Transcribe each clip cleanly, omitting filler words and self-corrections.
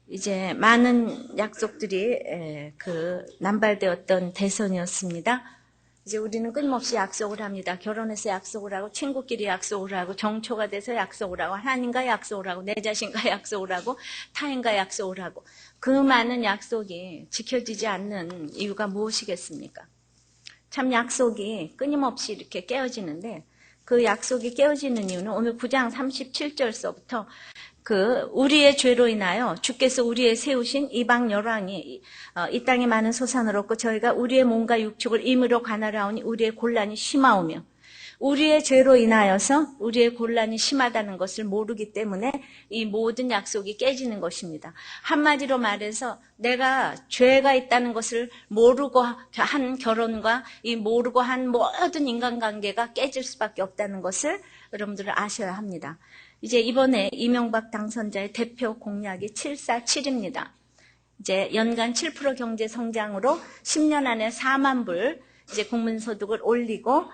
이제 많은 약속들이 남발되었던 대선이었습니다. 이제 우리는 끊임없이 약속을 합니다. 결혼해서 약속을 하고, 친구끼리 약속을 하고, 정초가 돼서 약속을 하고, 하나님과 약속을 하고, 내 자신과 약속을 하고, 타인과 약속을 하고, 그 많은 약속이 지켜지지 않는 이유가 무엇이겠습니까? 참 약속이 끊임없이 이렇게 깨어지는데, 그 약속이 깨어지는 이유는 오늘 9장 37절서부터 우리의 죄로 인하여 주께서 우리의 세우신 이방 열왕이 이 땅에 많은 소산을 얻고 저희가 우리의 몸과 육축을 임으로 관할하오니 우리의 곤란이 심하오며, 우리의 죄로 인하여서 우리의 곤란이 심하다는 것을 모르기 때문에 이 모든 약속이 깨지는 것입니다. 한마디로 말해서 내가 죄가 있다는 것을 모르고 한 결혼과 이 모르고 한 모든 인간관계가 깨질 수밖에 없다는 것을 여러분들은 아셔야 합니다. 이제 이번에 이명박 당선자의 대표 공약이 747입니다. 이제 연간 7% 경제 성장으로 10년 안에 4만 불 이제 국민소득을 올리고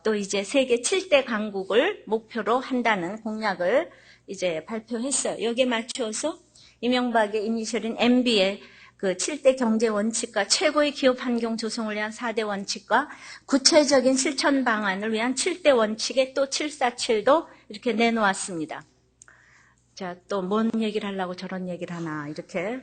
또 이제 세계 7대 강국을 목표로 한다는 공약을 이제 발표했어요. 여기에 맞추어서 이명박의 이니셜인 MB의 그 7대 경제 원칙과 최고의 기업 환경 조성을 위한 4대 원칙과 구체적인 실천 방안을 위한 7대 원칙에 또 747도 이렇게 내놓았습니다. 자, 또 뭔 얘기를 하려고 저런 얘기를 하나 이렇게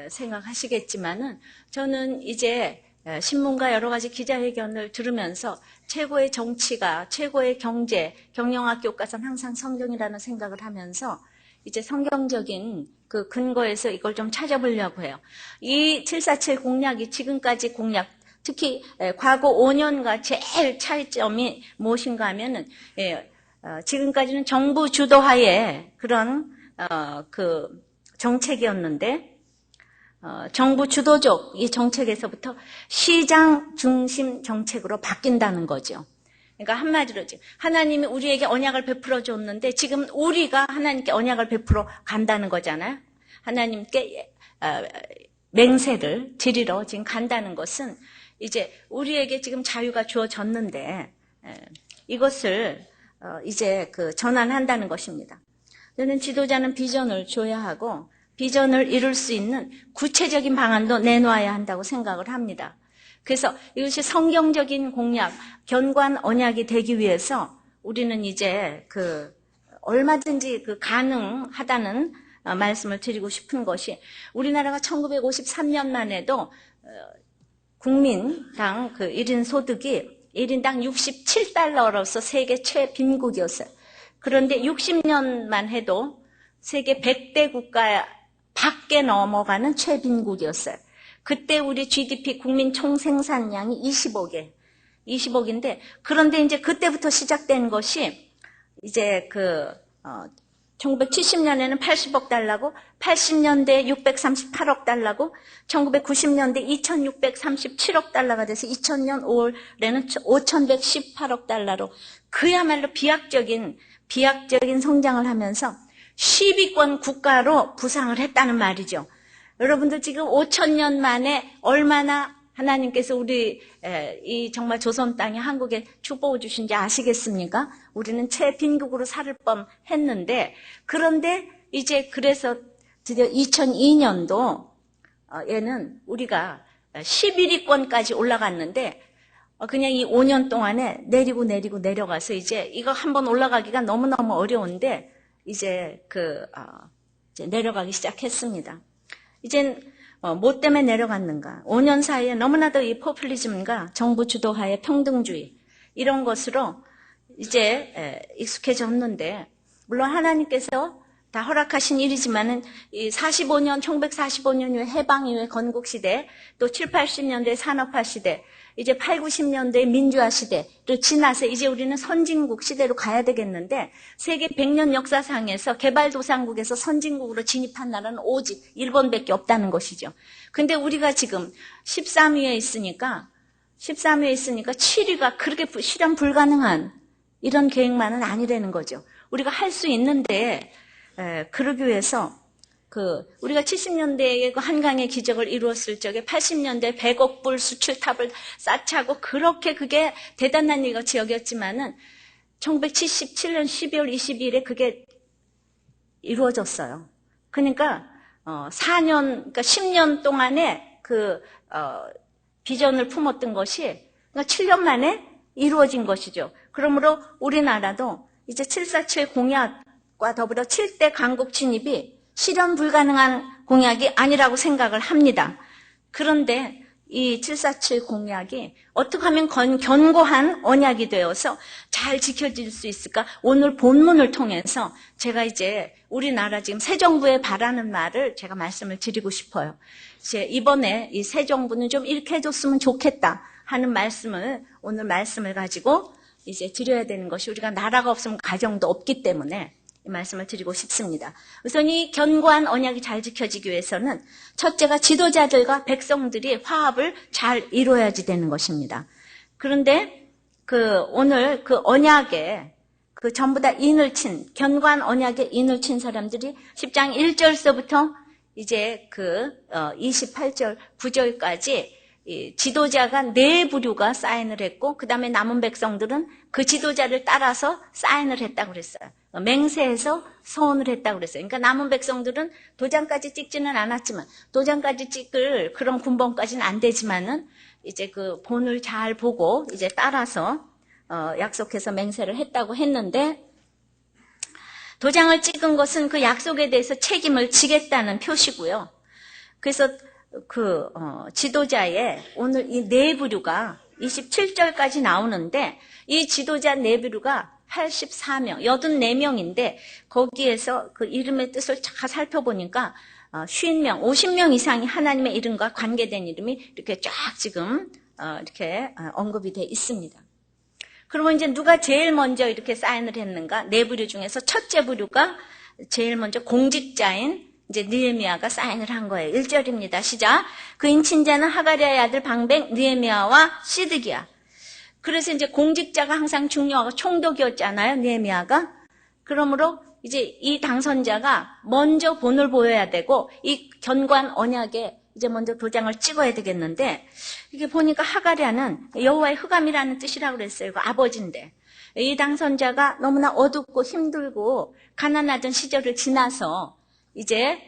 생각하시겠지만은, 저는 이제 신문과 여러 가지 기자회견을 들으면서 최고의 정치가, 최고의 경제, 경영학 교과서는 항상 성경이라는 생각을 하면서 이제 성경적인 그 근거에서 이걸 좀 찾아보려고 해요. 이 747 공약이 지금까지 공약, 특히 과거 5년과 제일 차이점이 무엇인가 하면은, 지금까지는 정부 주도하에 그런 그 정책이었는데, 정부 주도적 이 정책에서부터 시장 중심 정책으로 바뀐다는 거죠. 그러니까 한마디로 하나님이 우리에게 언약을 베풀어 줬는데 지금 우리가 하나님께 언약을 베풀어 간다는 거잖아요. 하나님께 맹세를 드리러 지금 간다는 것은 이제 우리에게 지금 자유가 주어졌는데 이것을 이제 전환한다는 것입니다. 저는 지도자는 비전을 줘야 하고 비전을 이룰 수 있는 구체적인 방안도 내놓아야 한다고 생각을 합니다. 그래서 이것이 성경적인 공약, 견고한 언약이 되기 위해서 우리는 이제 얼마든지 가능하다는 말씀을 드리고 싶은 것이, 우리나라가 1953년만 해도 국민당 1인 소득이 1인당 67달러로서 세계 최빈국이었어요. 그런데 60년만 해도 세계 100대 국가 밖에 넘어가는 최빈국이었어요. 그때 우리 GDP 국민 총생산량이 20억인데, 그런데 이제 그때부터 시작된 것이 이제 1970년에는 80억 달러고, 80년대에 638억 달러고, 1990년대 2637억 달러가 돼서 2000년 5월에는 5118억 달러로 그야말로 비약적인 성장을 하면서 10위권 국가로 부상을 했다는 말이죠. 여러분들 지금 5000년 만에 얼마나 하나님께서 우리 이 정말 조선 땅에 한국에 축복을 주신지 아시겠습니까? 우리는 최빈국으로 살을 뻔했는데, 그런데 이제 그래서 드디어 2002년도에는 우리가 11위권까지 올라갔는데, 그냥 이 5년 동안에 내려가서 이제 이거 한번 올라가기가 너무너무 어려운데 이제 이제 내려가기 시작했습니다. 이젠 뭐 때문에 내려갔는가? 5년 사이에 너무나도 이 포퓰리즘과 정부 주도하의 평등주의 이런 것으로 이제 익숙해졌는데, 물론 하나님께서 다 허락하신 일이지만은 이 1945년 이후에 해방 이후에 건국 시대, 또 7, 80년대 산업화 시대, 이제 8, 90년대 민주화 시대를 지나서 이제 우리는 선진국 시대로 가야 되겠는데, 세계 100년 역사상에서 개발도상국에서 선진국으로 진입한 나라는 오직 일본밖에 없다는 것이죠. 근데 우리가 지금 13위에 있으니까 7위가 그렇게 실현 불가능한 이런 계획만은 아니라는 거죠. 우리가 할 수 있는데, 그러기 위해서 우리가 70년대에 한강의 기적을 이루었을 적에 80년대 100억 불 수출탑을 쌓자고 그렇게 그게 대단한 일같이 여겼지만은 1977년 12월 22일에 그게 이루어졌어요. 그러니까 4년, 그러니까 10년 동안에 비전을 품었던 것이 그러니까 7년 만에 이루어진 것이죠. 그러므로 우리나라도 이제 747 공약과 더불어 7대 강국 진입이 실현 불가능한 공약이 아니라고 생각을 합니다. 그런데 이 747 공약이 어떻게 하면 견고한 언약이 되어서 잘 지켜질 수 있을까? 오늘 본문을 통해서 제가 이제 우리나라 지금 새 정부에 바라는 말을 제가 말씀을 드리고 싶어요. 이번에 이 새 정부는 좀 이렇게 해줬으면 좋겠다 하는 말씀을 오늘 말씀을 가지고 이제 드려야 되는 것이 우리가 나라가 없으면 가정도 없기 때문에 이 말씀을 드리고 싶습니다. 우선 이 견고한 언약이 잘 지켜지기 위해서는 첫째가 지도자들과 백성들이 화합을 잘 이루어야지 되는 것입니다. 그런데 오늘 언약에 전부 다 인을 친, 견고한 언약에 인을 친 사람들이 10장 1절서부터 이제 28절, 9절까지 지도자가 4부류가 사인을 했고 그 다음에 남은 백성들은 그 지도자를 따라서 사인을 했다고 그랬어요. 맹세해서 서원을 했다고 그랬어요. 그러니까 남은 백성들은 도장까지 찍지는 않았지만 도장까지 찍을 그런 군번까지는 안 되지만은 이제 그 본을 잘 보고 이제 따라서 약속해서 맹세를 했다고 했는데 도장을 찍은 것은 그 약속에 대해서 책임을 지겠다는 표시고요. 그래서 지도자의 오늘 이 4부류가 27절까지 나오는데 이 지도자 4부류가 84명, 84명인데 거기에서 그 이름의 뜻을 잘 살펴보니까 50명, 50명 이상이 하나님의 이름과 관계된 이름이 이렇게 쫙 지금 이렇게 언급이 돼 있습니다. 그러면 이제 누가 제일 먼저 이렇게 사인을 했는가? 4부류 중에서 첫째 부류가 제일 먼저 공직자인 이제 느헤미야가 사인을 한 거예요. 1절입니다. 시작. 그 인친자는 하가랴의 아들 방백 느헤미야와 시드기야. 그래서 이제 공직자가 항상 중요하고 총독이었잖아요. 느헤미야가. 그러므로 이제 이 당선자가 먼저 본을 보여야 되고 이 견고한 언약에 이제 먼저 도장을 찍어야 되겠는데 이게 보니까 하가랴는 여호와의 흑암이라는 뜻이라고 그랬어요. 그 아버지인데 이 당선자가 너무나 어둡고 힘들고 가난하던 시절을 지나서 이제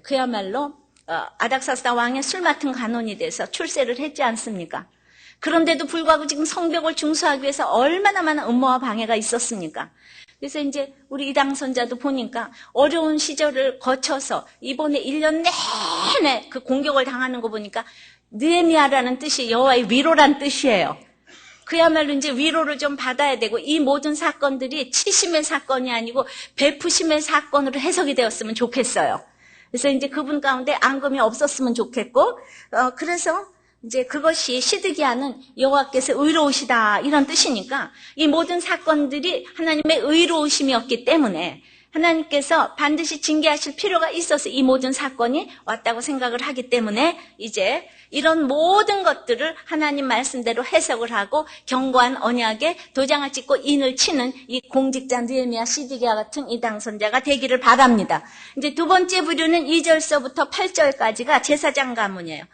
그야말로 아닥사스다 왕의 술 맡은 간원이 돼서 출세를 했지 않습니까? 그런데도 불구하고 지금 성벽을 중수하기 위해서 얼마나 많은 음모와 방해가 있었습니까? 그래서 이제 우리 이 당선자도 보니까 어려운 시절을 거쳐서 이번에 1년 내내 그 공격을 당하는 거 보니까 느헤미야라는 뜻이 여호와의 위로란 뜻이에요. 그야말로 이제 위로를 좀 받아야 되고 이 모든 사건들이 치심의 사건이 아니고 베푸심의 사건으로 해석이 되었으면 좋겠어요. 그래서 이제 그분 가운데 앙금이 없었으면 좋겠고 그래서 이제 그것이 시드기야는 여호와께서 의로우시다 이런 뜻이니까 이 모든 사건들이 하나님의 의로우심이었기 때문에 하나님께서 반드시 징계하실 필요가 있어서 이 모든 사건이 왔다고 생각을 하기 때문에 이제 이런 모든 것들을 하나님 말씀대로 해석을 하고 견고한 언약에 도장을 찍고 인을 치는 이 공직자 느헤미야 시드기야 같은 이 당선자가 되기를 바랍니다. 이제 두 번째 부류는 2절서부터 8절까지가 제사장 가문이에요.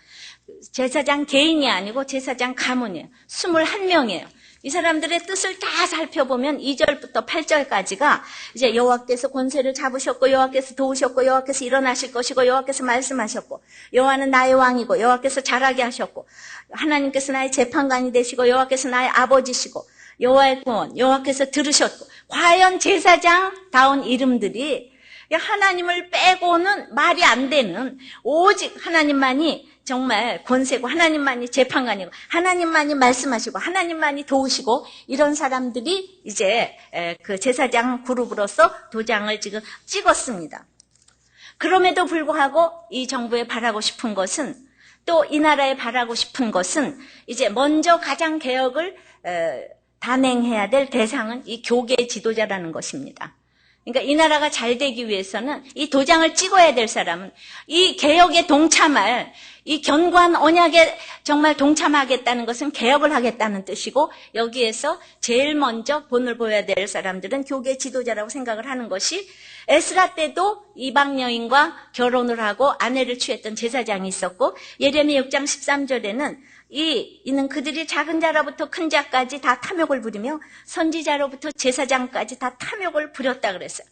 제사장 개인이 아니고 제사장 가문이에요. 21명이에요. 이 사람들의 뜻을 다 살펴보면 2절부터 8절까지가 이제 여호와께서 권세를 잡으셨고 여호와께서 도우셨고 여호와께서 일어나실 것이고 여호와께서 말씀하셨고 여호와는 나의 왕이고 여호와께서 잘하게 하셨고 하나님께서 나의 재판관이 되시고 여호와께서 나의 아버지시고 여호와의 구원 여호와께서 들으셨고 과연 제사장다운 이름들이 하나님을 빼고는 말이 안 되는 오직 하나님만이 정말 권세고 하나님만이 재판관이고 하나님만이 말씀하시고 하나님만이 도우시고 이런 사람들이 이제 그 제사장 그룹으로서 도장을 지금 찍었습니다. 그럼에도 불구하고 이 정부에 바라고 싶은 것은 또 이 나라에 바라고 싶은 것은 이제 먼저 가장 개혁을 단행해야 될 대상은 이 교계 지도자라는 것입니다. 그러니까 이 나라가 잘 되기 위해서는 이 도장을 찍어야 될 사람은 이 개혁에 동참할 이 견고한 언약에 정말 동참하겠다는 것은 개혁을 하겠다는 뜻이고 여기에서 제일 먼저 본을 보여야 될 사람들은 교계 지도자라고 생각을 하는 것이 에스라 때도 이방 여인과 결혼을 하고 아내를 취했던 제사장이 있었고 예레미야 6장 13절에는 이는 그들이 작은 자로부터 큰 자까지 다 탐욕을 부리며 선지자로부터 제사장까지 다 탐욕을 부렸다 그랬어요.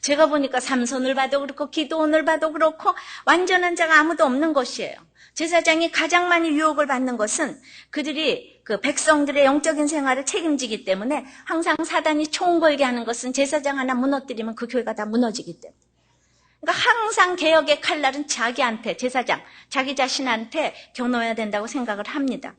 제가 보니까 삼손을 봐도 그렇고 기드온을 봐도 그렇고 완전한 자가 아무도 없는 것이에요. 제사장이 가장 많이 유혹을 받는 것은 그들이 그 백성들의 영적인 생활을 책임지기 때문에 항상 사단이 총 걸게 하는 것은 제사장 하나 무너뜨리면 그 교회가 다 무너지기 때문에. 그러니까 항상 개혁의 칼날은 자기한테, 제사장, 자기 자신한테 겨눠야 된다고 생각을 합니다.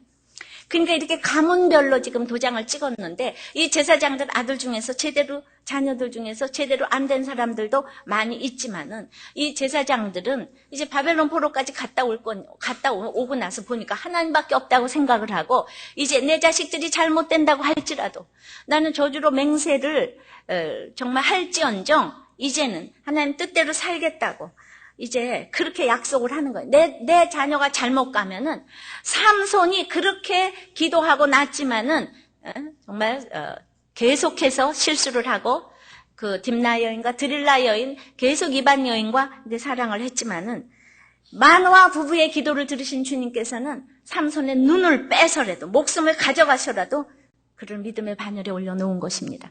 그러니까 이렇게 가문별로 지금 도장을 찍었는데 이 제사장들 아들 중에서 제대로, 자녀들 중에서 제대로 안 된 사람들도 많이 있지만은 이 제사장들은 이제 바벨론 포로까지 갔다 오고 나서 보니까 하나님밖에 없다고 생각을 하고 이제 내 자식들이 잘못된다고 할지라도 나는 저주로 맹세를 정말 할지언정 이제는 하나님 뜻대로 살겠다고 이제 그렇게 약속을 하는 거예요. 내 자녀가 잘못 가면은 삼손이 그렇게 기도하고 났지만은 정말 계속해서 실수를 하고 그 딥나 여인과 드릴라 여인 계속 이반 여인과 이제 사랑을 했지만은 마노아 부부의 기도를 들으신 주님께서는 삼손의 눈을 빼서라도 목숨을 가져가서라도 그를 믿음의 반열에 올려놓은 것입니다.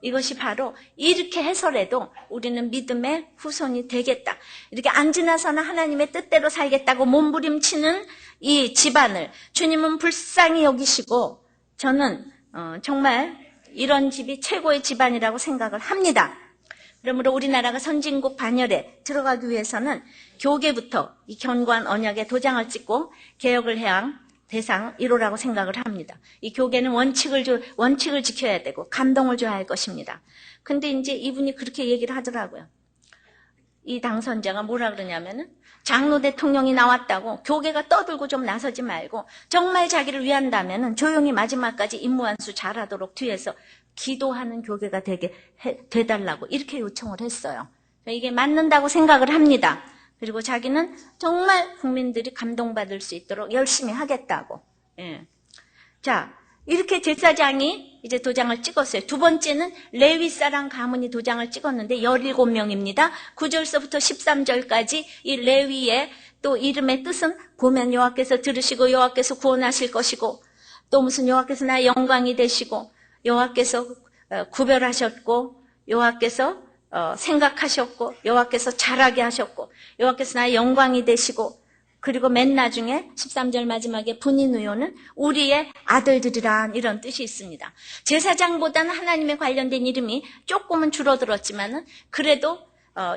이것이 바로 이렇게 해서라도 우리는 믿음의 후손이 되겠다. 이렇게 안 지나서나 하나님의 뜻대로 살겠다고 몸부림치는 이 집안을 주님은 불쌍히 여기시고 저는 정말 이런 집이 최고의 집안이라고 생각을 합니다. 그러므로 우리나라가 선진국 반열에 들어가기 위해서는 교계부터 이 견고한 언약에 도장을 찍고 개혁을 해야 대상 1호라고 생각을 합니다. 이 교계는 원칙을 지켜야 되고 감동을 줘야 할 것입니다. 근데 이제 이분이 그렇게 얘기를 하더라고요. 이 당선자가 뭐라 그러냐면은 장로 대통령이 나왔다고 교계가 떠들고 좀 나서지 말고 정말 자기를 위한다면은 조용히 마지막까지 임무완수 잘하도록 뒤에서 기도하는 교계가 되게 돼달라고 이렇게 요청을 했어요. 이게 맞는다고 생각을 합니다. 그리고 자기는 정말 국민들이 감동받을 수 있도록 열심히 하겠다고. 예. 자, 이렇게 제사장이 이제 도장을 찍었어요. 두 번째는 레위 사람 가문이 도장을 찍었는데 17명입니다. 9절서부터 13절까지 이 레위의 또 이름의 뜻은 보면 여호와께서 들으시고 여호와께서 구원하실 것이고 또 무슨 여호와께서 나의 영광이 되시고 여호와께서 구별하셨고 여호와께서 생각하셨고 여호와께서 잘하게 하셨고 여호와께서 나의 영광이 되시고 그리고 맨 나중에 13절 마지막에 분인의원은 우리의 아들들이란 이런 뜻이 있습니다. 제사장보다는 하나님에 관련된 이름이 조금은 줄어들었지만은 그래도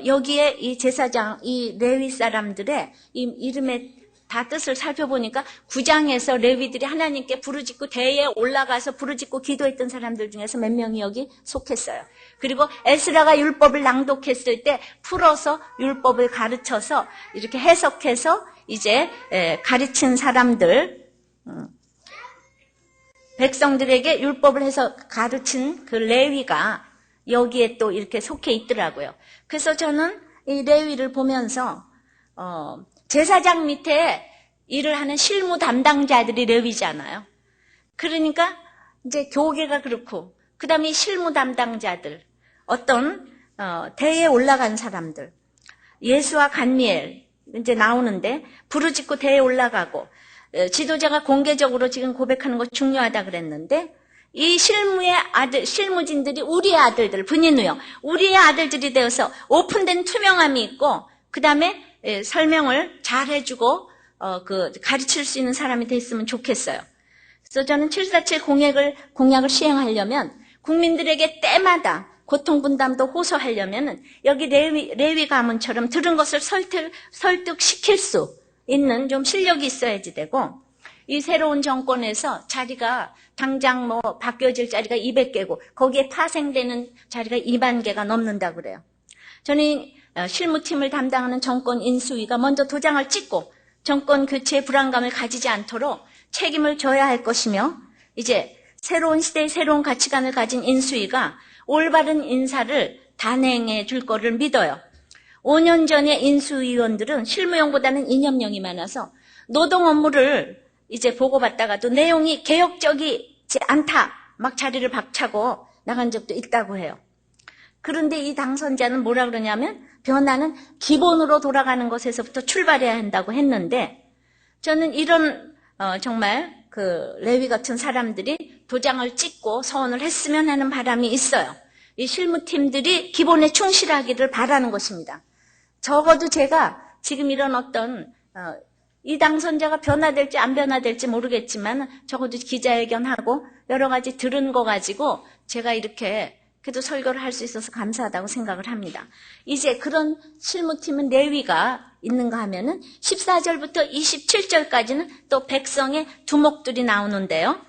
여기에 이 제사장, 이 레위 사람들의 이 이름의 다 뜻을 살펴보니까 9장에서 레위들이 하나님께 부르짖고 대에 올라가서 부르짖고 기도했던 사람들 중에서 몇 명이 여기 속했어요. 그리고 에스라가 율법을 낭독했을 때 풀어서 율법을 가르쳐서 이렇게 해석해서 이제 가르친 사람들, 백성들에게 율법을 해서 가르친 그 레위가 여기에 또 이렇게 속해 있더라고요. 그래서 저는 이 레위를 보면서 제사장 밑에 일을 하는 실무 담당자들이 레위잖아요. 그러니까 이제 교계가 그렇고 그 다음에 이 실무 담당자들 어떤 대에 올라간 사람들 예수와 간미엘 이제 나오는데 부르짖고 대에 올라가고 지도자가 공개적으로 지금 고백하는 거 중요하다 그랬는데 이 실무진들이 우리의 아들들 분인우요 우리의 아들들이 되어서 오픈된 투명함이 있고 그 다음에 설명을 잘 해주고 가르칠 수 있는 사람이 됐으면 좋겠어요. 그래서 저는 747 공약을 시행하려면 국민들에게 때마다 고통분담도 호소하려면 여기 레위 가문처럼 들은 것을 설득시킬 수 있는 좀 실력이 있어야지 되고 이 새로운 정권에서 자리가 당장 바뀌어질 자리가 200개고 거기에 파생되는 자리가 2만 개가 넘는다고 그래요. 저는 실무팀을 담당하는 정권 인수위가 먼저 도장을 찍고 정권 교체의 불안감을 가지지 않도록 책임을 져야 할 것이며 이제 새로운 시대의 새로운 가치관을 가진 인수위가 올바른 인사를 단행해 줄 거를 믿어요. 5년 전에 인수위원들은 실무용보다는 이념용이 많아서 노동 업무를 이제 보고받다가도 내용이 개혁적이지 않다. 막 자리를 박차고 나간 적도 있다고 해요. 그런데 이 당선자는 뭐라 그러냐면 변화는 기본으로 돌아가는 것에서부터 출발해야 한다고 했는데 저는 이런 정말 그 레위 같은 사람들이 도장을 찍고 서원을 했으면 하는 바람이 있어요. 이 실무팀들이 기본에 충실하기를 바라는 것입니다. 적어도 제가 지금 이런 어떤 이 당선자가 변화될지 안 변화될지 모르겠지만 적어도 기자회견하고 여러 가지 들은 거 가지고 제가 이렇게 그래도 설교를 할 수 있어서 감사하다고 생각을 합니다. 이제 그런 실무팀은 내위가 있는가 하면은 14절부터 27절까지는 또 백성의 두목들이 나오는데요.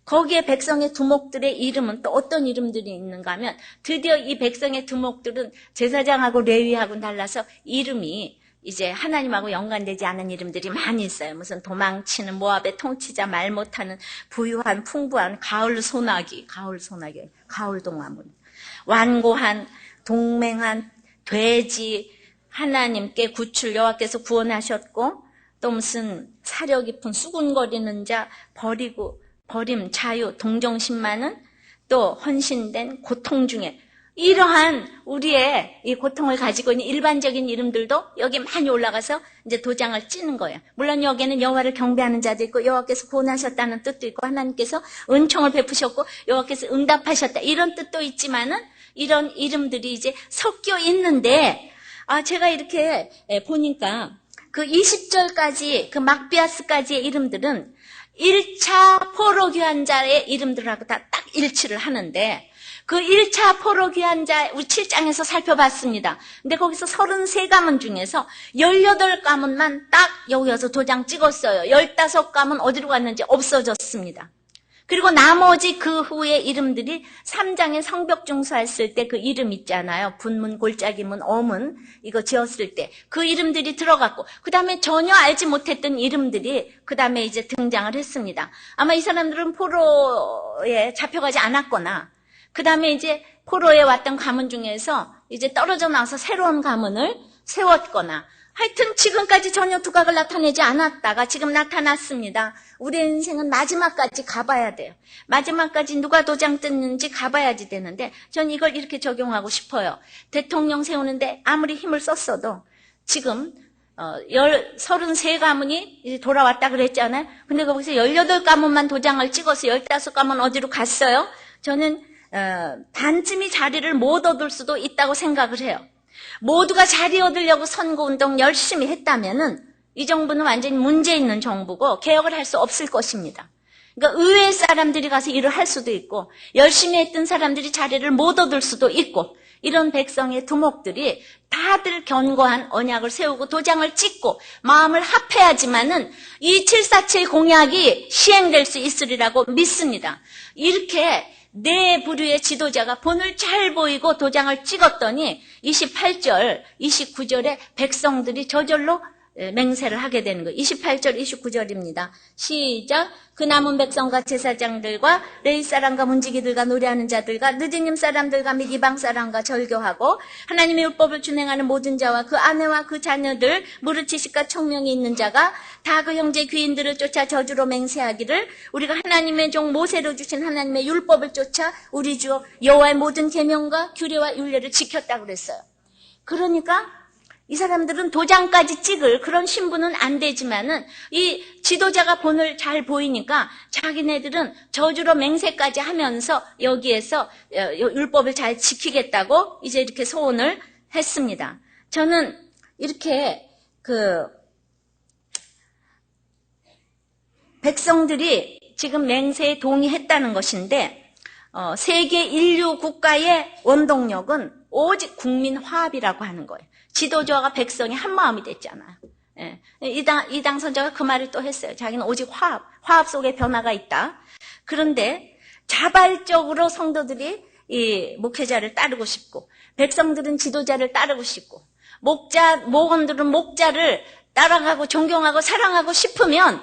거기에 백성의 두목들의 이름은 또 어떤 이름들이 있는가 하면 드디어 이 백성의 두목들은 제사장하고 레위하고 달라서 이름이 이제 하나님하고 연관되지 않은 이름들이 많이 있어요. 무슨 도망치는 모압의 통치자, 말 못하는 부유한 풍부한 가을 소나기, 가을 동화문, 완고한 동맹한 돼지, 하나님께 구출 여호와께서 구원하셨고 또 무슨 사려 깊은 수군거리는 자, 버림, 자유, 동정심 많은 또 헌신된 고통 중에 이러한 우리의 이 고통을 가지고 있는 일반적인 이름들도 여기 많이 올라가서 이제 도장을 찌는 거예요. 물론 여기에는 여호와를 경배하는 자도 있고 여호와께서 구원하셨다는 뜻도 있고 하나님께서 은총을 베푸셨고 여호와께서 응답하셨다 이런 뜻도 있지만은 이런 이름들이 이제 섞여 있는데 제가 이렇게 보니까 그 20절까지 그 막비아스까지의 이름들은 1차 포로 귀환자의 이름들하고 다 딱 일치를 하는데 그 1차 포로 귀환자 우리 7장에서 살펴봤습니다. 근데 거기서 33가문 중에서 18가문만 딱 여기 와서 도장 찍었어요. 15가문 어디로 갔는지 없어졌습니다. 그리고 나머지 그 후에 이름들이 3장에 성벽 중수했을 때 그 이름 있잖아요. 분문, 골짜기문, 어문 이거 지었을 때 그 이름들이 들어갔고 그 다음에 전혀 알지 못했던 이름들이 그 다음에 이제 등장을 했습니다. 아마 이 사람들은 포로에 잡혀가지 않았거나 그 다음에 이제 포로에 왔던 가문 중에서 이제 떨어져 나와서 새로운 가문을 세웠거나 하여튼 지금까지 전혀 두각을 나타내지 않았다가 지금 나타났습니다. 우리의 인생은 마지막까지 가봐야 돼요. 마지막까지 누가 도장 뜯는지 가봐야지 되는데 전 이걸 이렇게 적용하고 싶어요. 대통령 세우는데 아무리 힘을 썼어도 지금 33가문이 돌아왔다 그랬잖아요. 근데 거기서 18가문만 도장을 찍어서 15가문 어디로 갔어요? 저는 반쯤이 자리를 못 얻을 수도 있다고 생각을 해요. 모두가 자리 얻으려고 선거운동 열심히 했다면은 이 정부는 완전히 문제 있는 정부고 개혁을 할 수 없을 것입니다. 그러니까 의회 사람들이 가서 일을 할 수도 있고 열심히 했던 사람들이 자리를 못 얻을 수도 있고 이런 백성의 두목들이 다들 견고한 언약을 세우고 도장을 찍고 마음을 합해야지만은 이 747 공약이 시행될 수 있으리라고 믿습니다. 이렇게 네 부류의 지도자가 본을 잘 보이고 도장을 찍었더니 28절, 29절에 백성들이 저절로 맹세를 하게 되는 거예요. 28절, 29절입니다. 시작. 그 남은 백성과 제사장들과 레위 사람과 문지기들과 노래하는 자들과 느디님 사람들과 및 이방 사람과 절교하고 하나님의 율법을 준행하는 모든 자와 그 아내와 그 자녀들 무릇 지식과 총명이 있는 자가 다 그 형제 귀인들을 쫓아 저주로 맹세하기를 우리가 하나님의 종 모세로 주신 하나님의 율법을 쫓아 우리 주 여호와의 모든 계명과 규례와 율례를 지켰다고 그랬어요. 그러니까 이 사람들은 도장까지 찍을 그런 신분은 안 되지만은 이 지도자가 본을 잘 보이니까 자기네들은 저주로 맹세까지 하면서 여기에서 율법을 잘 지키겠다고 이제 이렇게 소원을 했습니다. 저는 이렇게 백성들이 지금 맹세에 동의했다는 것인데 세계 인류 국가의 원동력은 오직 국민 화합이라고 하는 거예요. 지도자와 백성이 한 마음이 됐잖아요. 예. 이 당선자가 그 말을 또 했어요. 자기는 오직 화합 속에 변화가 있다. 그런데 자발적으로 성도들이 이 목회자를 따르고 싶고 백성들은 지도자를 따르고 싶고 목원들은 목자를 따라가고 존경하고 사랑하고 싶으면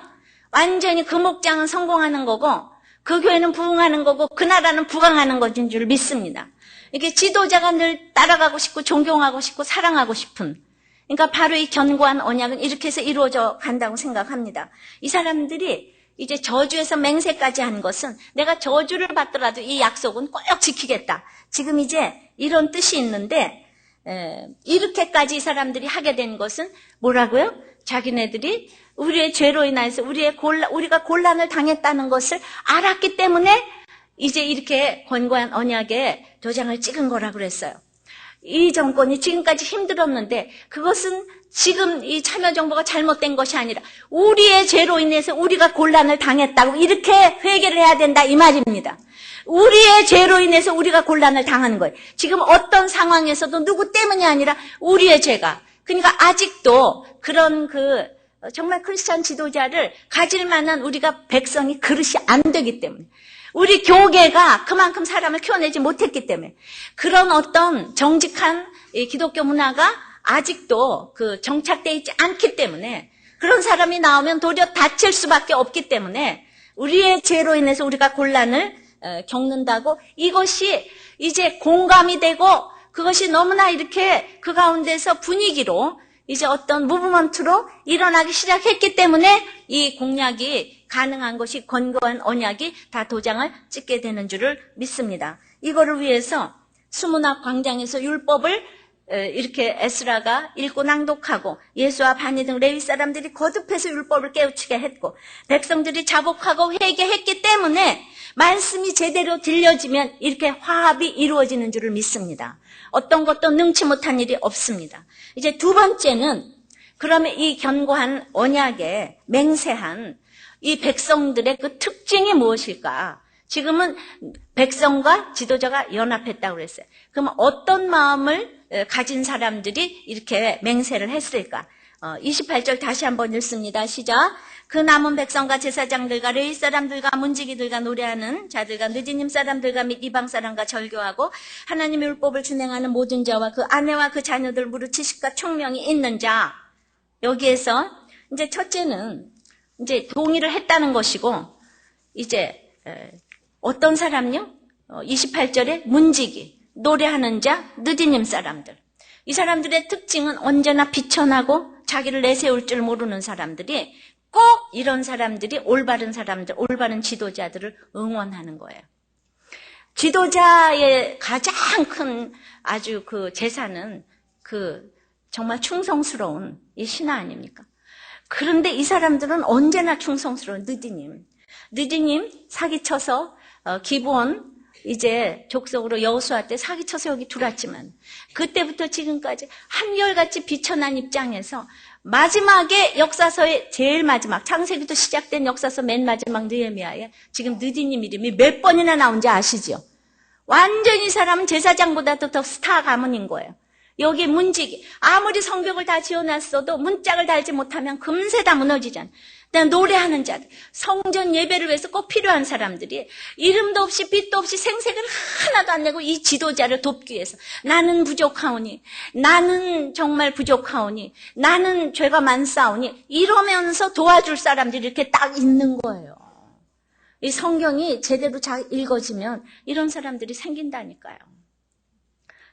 완전히 그 목장은 성공하는 거고 그 교회는 부흥하는 거고 그 나라는 부강하는 것인 줄 믿습니다. 이게 지도자가 늘 따라가고 싶고 존경하고 싶고 사랑하고 싶은 그러니까 바로 이 견고한 언약은 이렇게 해서 이루어져 간다고 생각합니다. 이 사람들이 이제 저주에서 맹세까지 한 것은 내가 저주를 받더라도 이 약속은 꼭 지키겠다. 지금 이제 이런 뜻이 있는데 이렇게까지 이 사람들이 하게 된 것은 뭐라고요? 자기네들이 우리의 죄로 인해서 우리가 곤란을 당했다는 것을 알았기 때문에 이제 이렇게 권고한 언약에 도장을 찍은 거라고 그랬어요. 이 정권이 지금까지 힘들었는데 그것은 지금 이 참여정부가 잘못된 것이 아니라 우리의 죄로 인해서 우리가 곤란을 당했다고 이렇게 회개를 해야 된다 이 말입니다. 우리의 죄로 인해서 우리가 곤란을 당하는 거예요. 지금 어떤 상황에서도 누구 때문이 아니라 우리의 죄가. 그러니까 아직도 그런 정말 크리스찬 지도자를 가질 만한 우리가 백성이 그릇이 안 되기 때문에 우리 교계가 그만큼 사람을 키워내지 못했기 때문에 그런 어떤 정직한 기독교 문화가 아직도 정착되어 있지 않기 때문에 그런 사람이 나오면 도리어 다칠 수밖에 없기 때문에 우리의 죄로 인해서 우리가 곤란을 겪는다고 이것이 이제 공감이 되고 그것이 너무나 이렇게 그 가운데서 분위기로 이제 어떤 무브먼트로 일어나기 시작했기 때문에 이 공약이 가능한 것이 권고한 언약이 다 도장을 찍게 되는 줄을 믿습니다. 이거를 위해서 수문학 광장에서 율법을 이렇게 에스라가 읽고 낭독하고 예수와 바니 등 레위 사람들이 거듭해서 율법을 깨우치게 했고 백성들이 자복하고 회개했기 때문에 말씀이 제대로 들려지면 이렇게 화합이 이루어지는 줄을 믿습니다. 어떤 것도 능치 못한 일이 없습니다. 이제 두 번째는 그러면 이 견고한 언약에 맹세한 이 백성들의 그 특징이 무엇일까? 지금은 백성과 지도자가 연합했다고 그랬어요. 그럼 어떤 마음을 가진 사람들이 이렇게 맹세를 했을까? 28절 다시 한번 읽습니다. 시작. 그 남은 백성과 제사장들과 레위 사람들과 문지기들과 노래하는 자들과 느지님 사람들과 및 이방 사람과 절교하고 하나님의 율법을 준행하는 모든 자와 그 아내와 그 자녀들 무릇 지식과 총명이 있는 자. 여기에서 이제 첫째는 이제 동의를 했다는 것이고 이제 어떤 사람요? 28절에 문지기, 노래하는 자, 느디님 사람들. 이 사람들의 특징은 언제나 비천하고 자기를 내세울 줄 모르는 사람들이 꼭 이런 사람들이 올바른 사람들, 올바른 지도자들을 응원하는 거예요. 지도자의 가장 큰 아주 재산은 정말 충성스러운 이 신하 아닙니까? 그런데 이 사람들은 언제나 충성스러운 느디님 사기쳐서 기브온 이제 족속으로 여호수아 때 사기쳐서 여기 들어왔지만 그때부터 지금까지 한결같이 비천한 입장에서 마지막에 역사서의 제일 마지막 창세기부터 시작된 역사서 맨 마지막 느헤미야에 지금 느디님 이름이 몇 번이나 나온지 아시죠? 완전히 이 사람은 제사장보다도 더 스타 가문인 거예요. 여기 문지기 아무리 성벽을 다 지어놨어도 문짝을 달지 못하면 금세 다 무너지잖아. 노래하는 자들, 성전 예배를 위해서 꼭 필요한 사람들이 이름도 없이 빛도 없이 생색을 하나도 안 내고 이 지도자를 돕기 위해서 나는 부족하오니, 나는 정말 부족하오니, 나는 죄가 많사오니 이러면서 도와줄 사람들이 이렇게 딱 있는 거예요. 이 성경이 제대로 잘 읽어지면 이런 사람들이 생긴다니까요.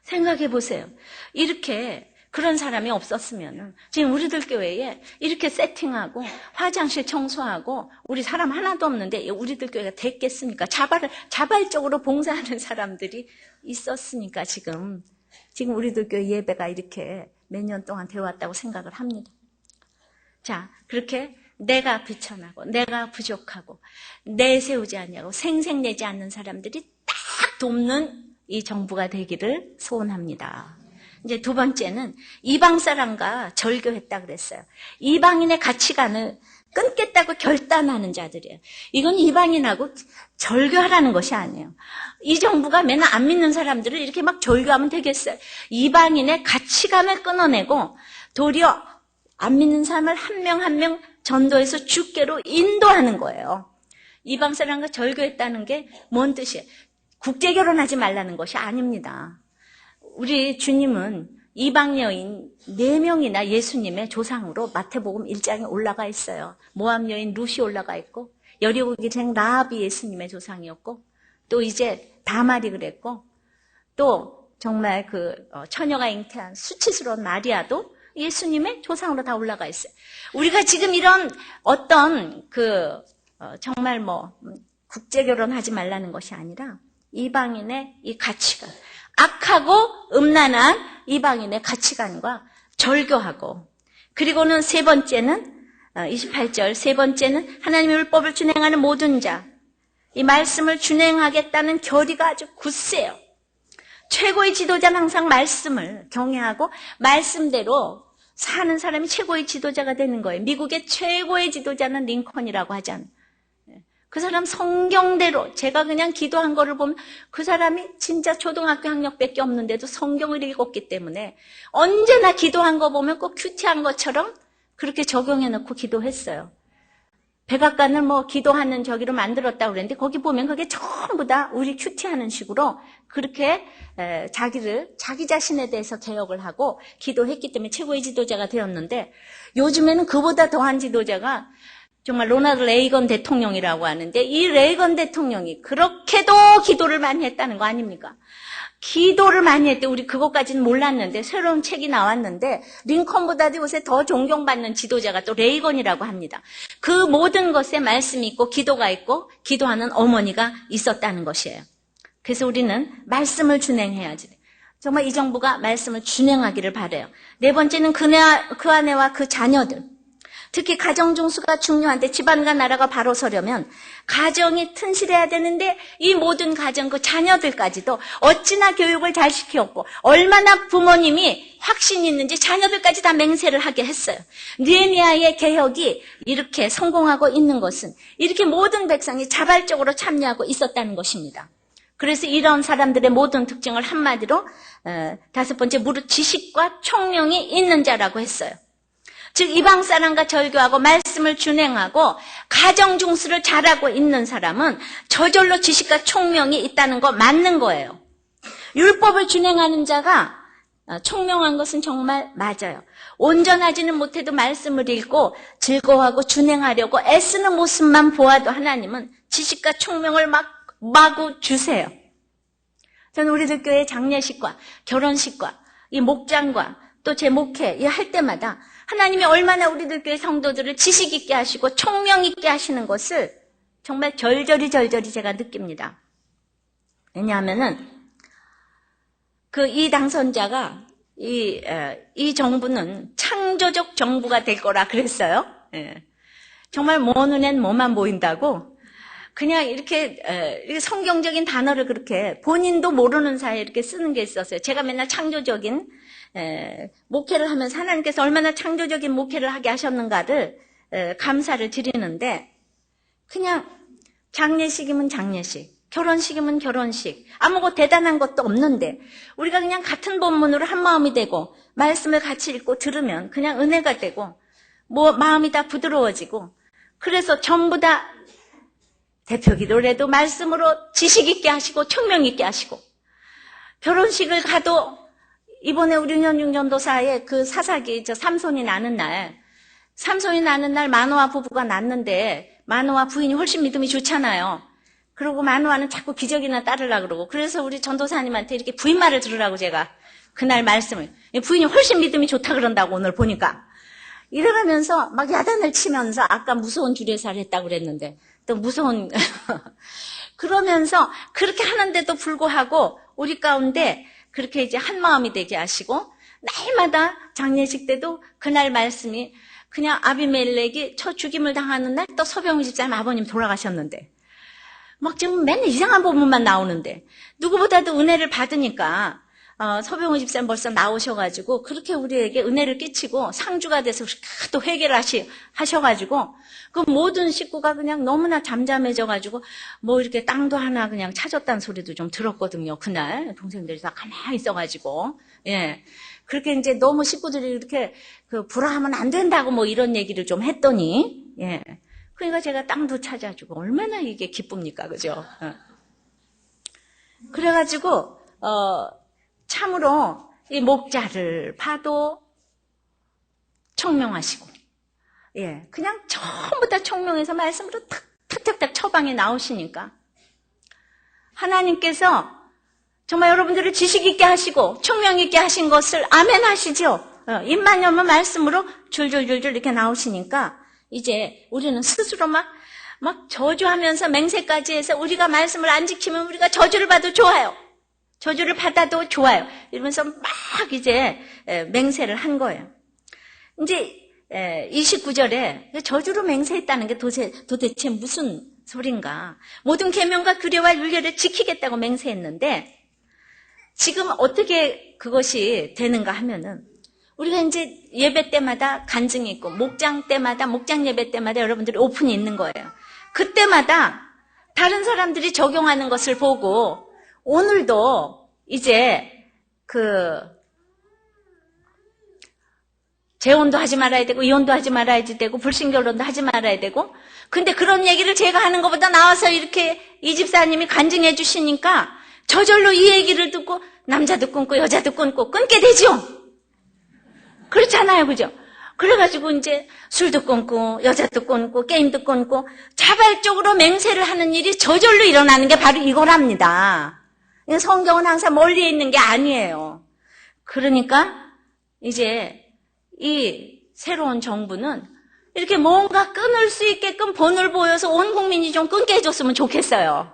생각해 보세요. 이렇게 그런 사람이 없었으면 지금 우리들 교회에 이렇게 세팅하고 화장실 청소하고 우리 사람 하나도 없는데 우리들 교회가 됐겠습니까? 자발적으로 봉사하는 사람들이 있었으니까 지금 우리들 교회 예배가 이렇게 몇 년 동안 되어왔다고 생각을 합니다. 자, 그렇게 내가 비천하고 내가 부족하고 내세우지 않냐고 생색내지 않는 사람들이 딱 돕는 이 정부가 되기를 소원합니다. 이제 두 번째는 이방 사람과 절교했다 그랬어요. 이방인의 가치관을 끊겠다고 결단하는 자들이에요. 이건 이방인하고 절교하라는 것이 아니에요. 이 정부가 맨날 안 믿는 사람들을 이렇게 막 절교하면 되겠어요. 이방인의 가치관을 끊어내고 도리어 안 믿는 사람을 한 명 한 명 전도해서 주께로 인도하는 거예요. 이방 사람과 절교했다는 게 뭔 뜻이에요? 국제 결혼하지 말라는 것이 아닙니다. 우리 주님은 이방 여인 4명이나 예수님의 조상으로 마태복음 1장에 올라가 있어요. 모압 여인 룻이 올라가 있고 여리고기생 라합이 예수님의 조상이었고 또 이제 다말이 그랬고 또 정말 처녀가 잉태한 수치스러운 마리아도 예수님의 조상으로 다 올라가 있어요. 우리가 지금 이런 어떤 정말 국제 결혼하지 말라는 것이 아니라 이방인의 이 가치관, 악하고 음란한 이방인의 가치관과 절교하고 그리고는 세 번째는 28절 세 번째는 하나님의 율법을 준행하는 모든 자 이 말씀을 준행하겠다는 결의가 아주 굳세요. 최고의 지도자는 항상 말씀을 경외하고 말씀대로 사는 사람이 최고의 지도자가 되는 거예요. 미국의 최고의 지도자는 링컨이라고 하잖아요. 그 사람 성경대로 제가 그냥 기도한 거를 보면 그 사람이 진짜 초등학교 학력밖에 없는데도 성경을 읽었기 때문에 언제나 기도한 거 보면 꼭 큐티한 것처럼 그렇게 적용해놓고 기도했어요. 백악관을 뭐 기도하는 저기로 만들었다고 그랬는데 거기 보면 그게 전부 다 우리 큐티하는 식으로 그렇게 자기 자신에 대해서 개혁을 하고 기도했기 때문에 최고의 지도자가 되었는데 요즘에는 그보다 더한 지도자가 정말 로나ल्드 레이건 대통령이라고 하는데 이 레이건 대통령이 그렇게도 기도를 많이 했다는 거 아닙니까? 기도를 많이 했대. 우리 그것까지는 몰랐는데 새로운 책이 나왔는데 링컨보다도 요새 더 존경받는 지도자가 또 레이건이라고 합니다. 그 모든 것에 말씀이 있고 기도가 있고 기도하는 어머니가 있었다는 것이에요. 그래서 우리는 말씀을 준행해야지. 정말 이 정부가 말씀을 준행하기를 바라요. 네 번째는 그 아내와 그 자녀들. 특히 가정 중수가 중요한데 집안과 나라가 바로 서려면 가정이 튼실해야 되는데 이 모든 가정 그 자녀들까지도 어찌나 교육을 잘 시켰고 얼마나 부모님이 확신이 있는지 자녀들까지 다 맹세를 하게 했어요. 느헤미야의 개혁이 이렇게 성공하고 있는 것은 이렇게 모든 백성이 자발적으로 참여하고 있었다는 것입니다. 그래서 이런 사람들의 모든 특징을 한마디로 다섯 번째 무릇 지식과 총명이 있는 자라고 했어요. 즉 이방 사람과 절교하고 말씀을 준행하고 가정 중수를 잘하고 있는 사람은 저절로 지식과 총명이 있다는 거 맞는 거예요. 율법을 준행하는 자가 총명한 것은 정말 맞아요. 온전하지는 못해도 말씀을 읽고 즐거워하고 준행하려고 애쓰는 모습만 보아도 하나님은 지식과 총명을 마구 주세요. 저는 우리들 교회 장례식과 결혼식과 이 목장과 또 제 목회 할 때마다 하나님이 얼마나 우리들 교회 성도들을 지식 있게 하시고 총명 있게 하시는 것을 정말 절절히 제가 느낍니다. 왜냐하면은 이 당선자가 이 정부는 창조적 정부가 될 거라 그랬어요. 정말 뭐 눈엔 뭐만 보인다고 그냥 이렇게 성경적인 단어를 그렇게 본인도 모르는 사이에 이렇게 쓰는 게 있었어요. 제가 맨날 창조적인 목회를 하면서 하나님께서 얼마나 창조적인 목회를 하게 하셨는가를 감사를 드리는데 그냥 장례식이면 장례식, 결혼식이면 결혼식 아무것도 대단한 것도 없는데 우리가 그냥 같은 본문으로 한 마음이 되고 말씀을 같이 읽고 들으면 그냥 은혜가 되고 뭐 마음이 다 부드러워지고 그래서 전부 다 대표기도를 도 말씀으로 지식 있게 하시고 총명 있게 하시고 결혼식을 가도 이번에 우리 윤현중 전도사의 그 사사기 삼손이 나는 날 마노아 부부가 낳는데 마노아 부인이 훨씬 믿음이 좋잖아요. 그리고 마노아는 자꾸 기적이나 따르려고 그러고 그래서 우리 전도사님한테 이렇게 부인 말을 들으라고 제가 그날 말씀을 부인이 훨씬 믿음이 좋다 그런다고 오늘 보니까 이러면서 막 야단을 치면서 아까 무서운 주례사를 했다고 그랬는데 또 무서운 그러면서 그렇게 하는데도 불구하고 우리 가운데 그렇게 이제 한 마음이 되게 하시고 날마다 장례식 때도 그날 말씀이 그냥 아비멜렉이 저 죽임을 당하는 날 또 서병우 집사님 아버님 돌아가셨는데 막 지금 맨날 이상한 부분만 나오는데 누구보다도 은혜를 받으니까 서병우 집사님 벌써 나오셔가지고 그렇게 우리에게 은혜를 끼치고 상주가 돼서 또 회개를 하셔가지고 그 모든 식구가 그냥 너무나 잠잠해져가지고 뭐 이렇게 땅도 하나 그냥 찾았다는 소리도 좀 들었거든요. 그날 동생들이 다 가만히 있어가지고 그렇게 이제 너무 식구들이 이렇게 불화하면 안 된다고 뭐 이런 얘기를 좀 했더니 그러니까 제가 땅도 찾아주고 얼마나 이게 기쁩니까, 그죠? 그래가지고 참으로 이 목자를 봐도 청명하시고, 그냥 전부 다 청명해서 말씀으로 탁탁탁 처방에 나오시니까 하나님께서 정말 여러분들을 지식 있게 하시고 청명 있게 하신 것을 아멘 하시죠. 입만 열면 말씀으로 줄줄줄줄 이렇게 나오시니까 이제 우리는 스스로 막 저주하면서 맹세까지 해서 우리가 말씀을 안 지키면 우리가 저주를 받아도 좋아요. 저주를 받아도 좋아요. 이러면서 막 이제 맹세를 한 거예요. 이제 29절에 저주로 맹세했다는 게 도대체 무슨 소린가. 모든 계명과 규례와 율례를 지키겠다고 맹세했는데 지금 어떻게 그것이 되는가 하면은 우리가 이제 예배 때마다 간증이 있고 목장 때마다 목장 예배 때마다 여러분들이 오픈이 있는 거예요. 그때마다 다른 사람들이 적용하는 것을 보고 오늘도 이제 재혼도 하지 말아야 되고 이혼도 하지 말아야 되고 불신결혼도 하지 말아야 되고 근데 그런 얘기를 제가 하는 것보다 나와서 이렇게 이 집사님이 간증해 주시니까 저절로 이 얘기를 듣고 남자도 끊고 여자도 끊고 끊게 되죠. 그렇잖아요. 그죠? 그래가지고 이제 술도 끊고 여자도 끊고 게임도 끊고 자발적으로 맹세를 하는 일이 저절로 일어나는 게 바로 이거랍니다. 성경은 항상 멀리 있는 게 아니에요. 그러니까 이제 이 새로운 정부는 이렇게 뭔가 끊을 수 있게끔 본을 보여서 온 국민이 좀 끊게 해줬으면 좋겠어요.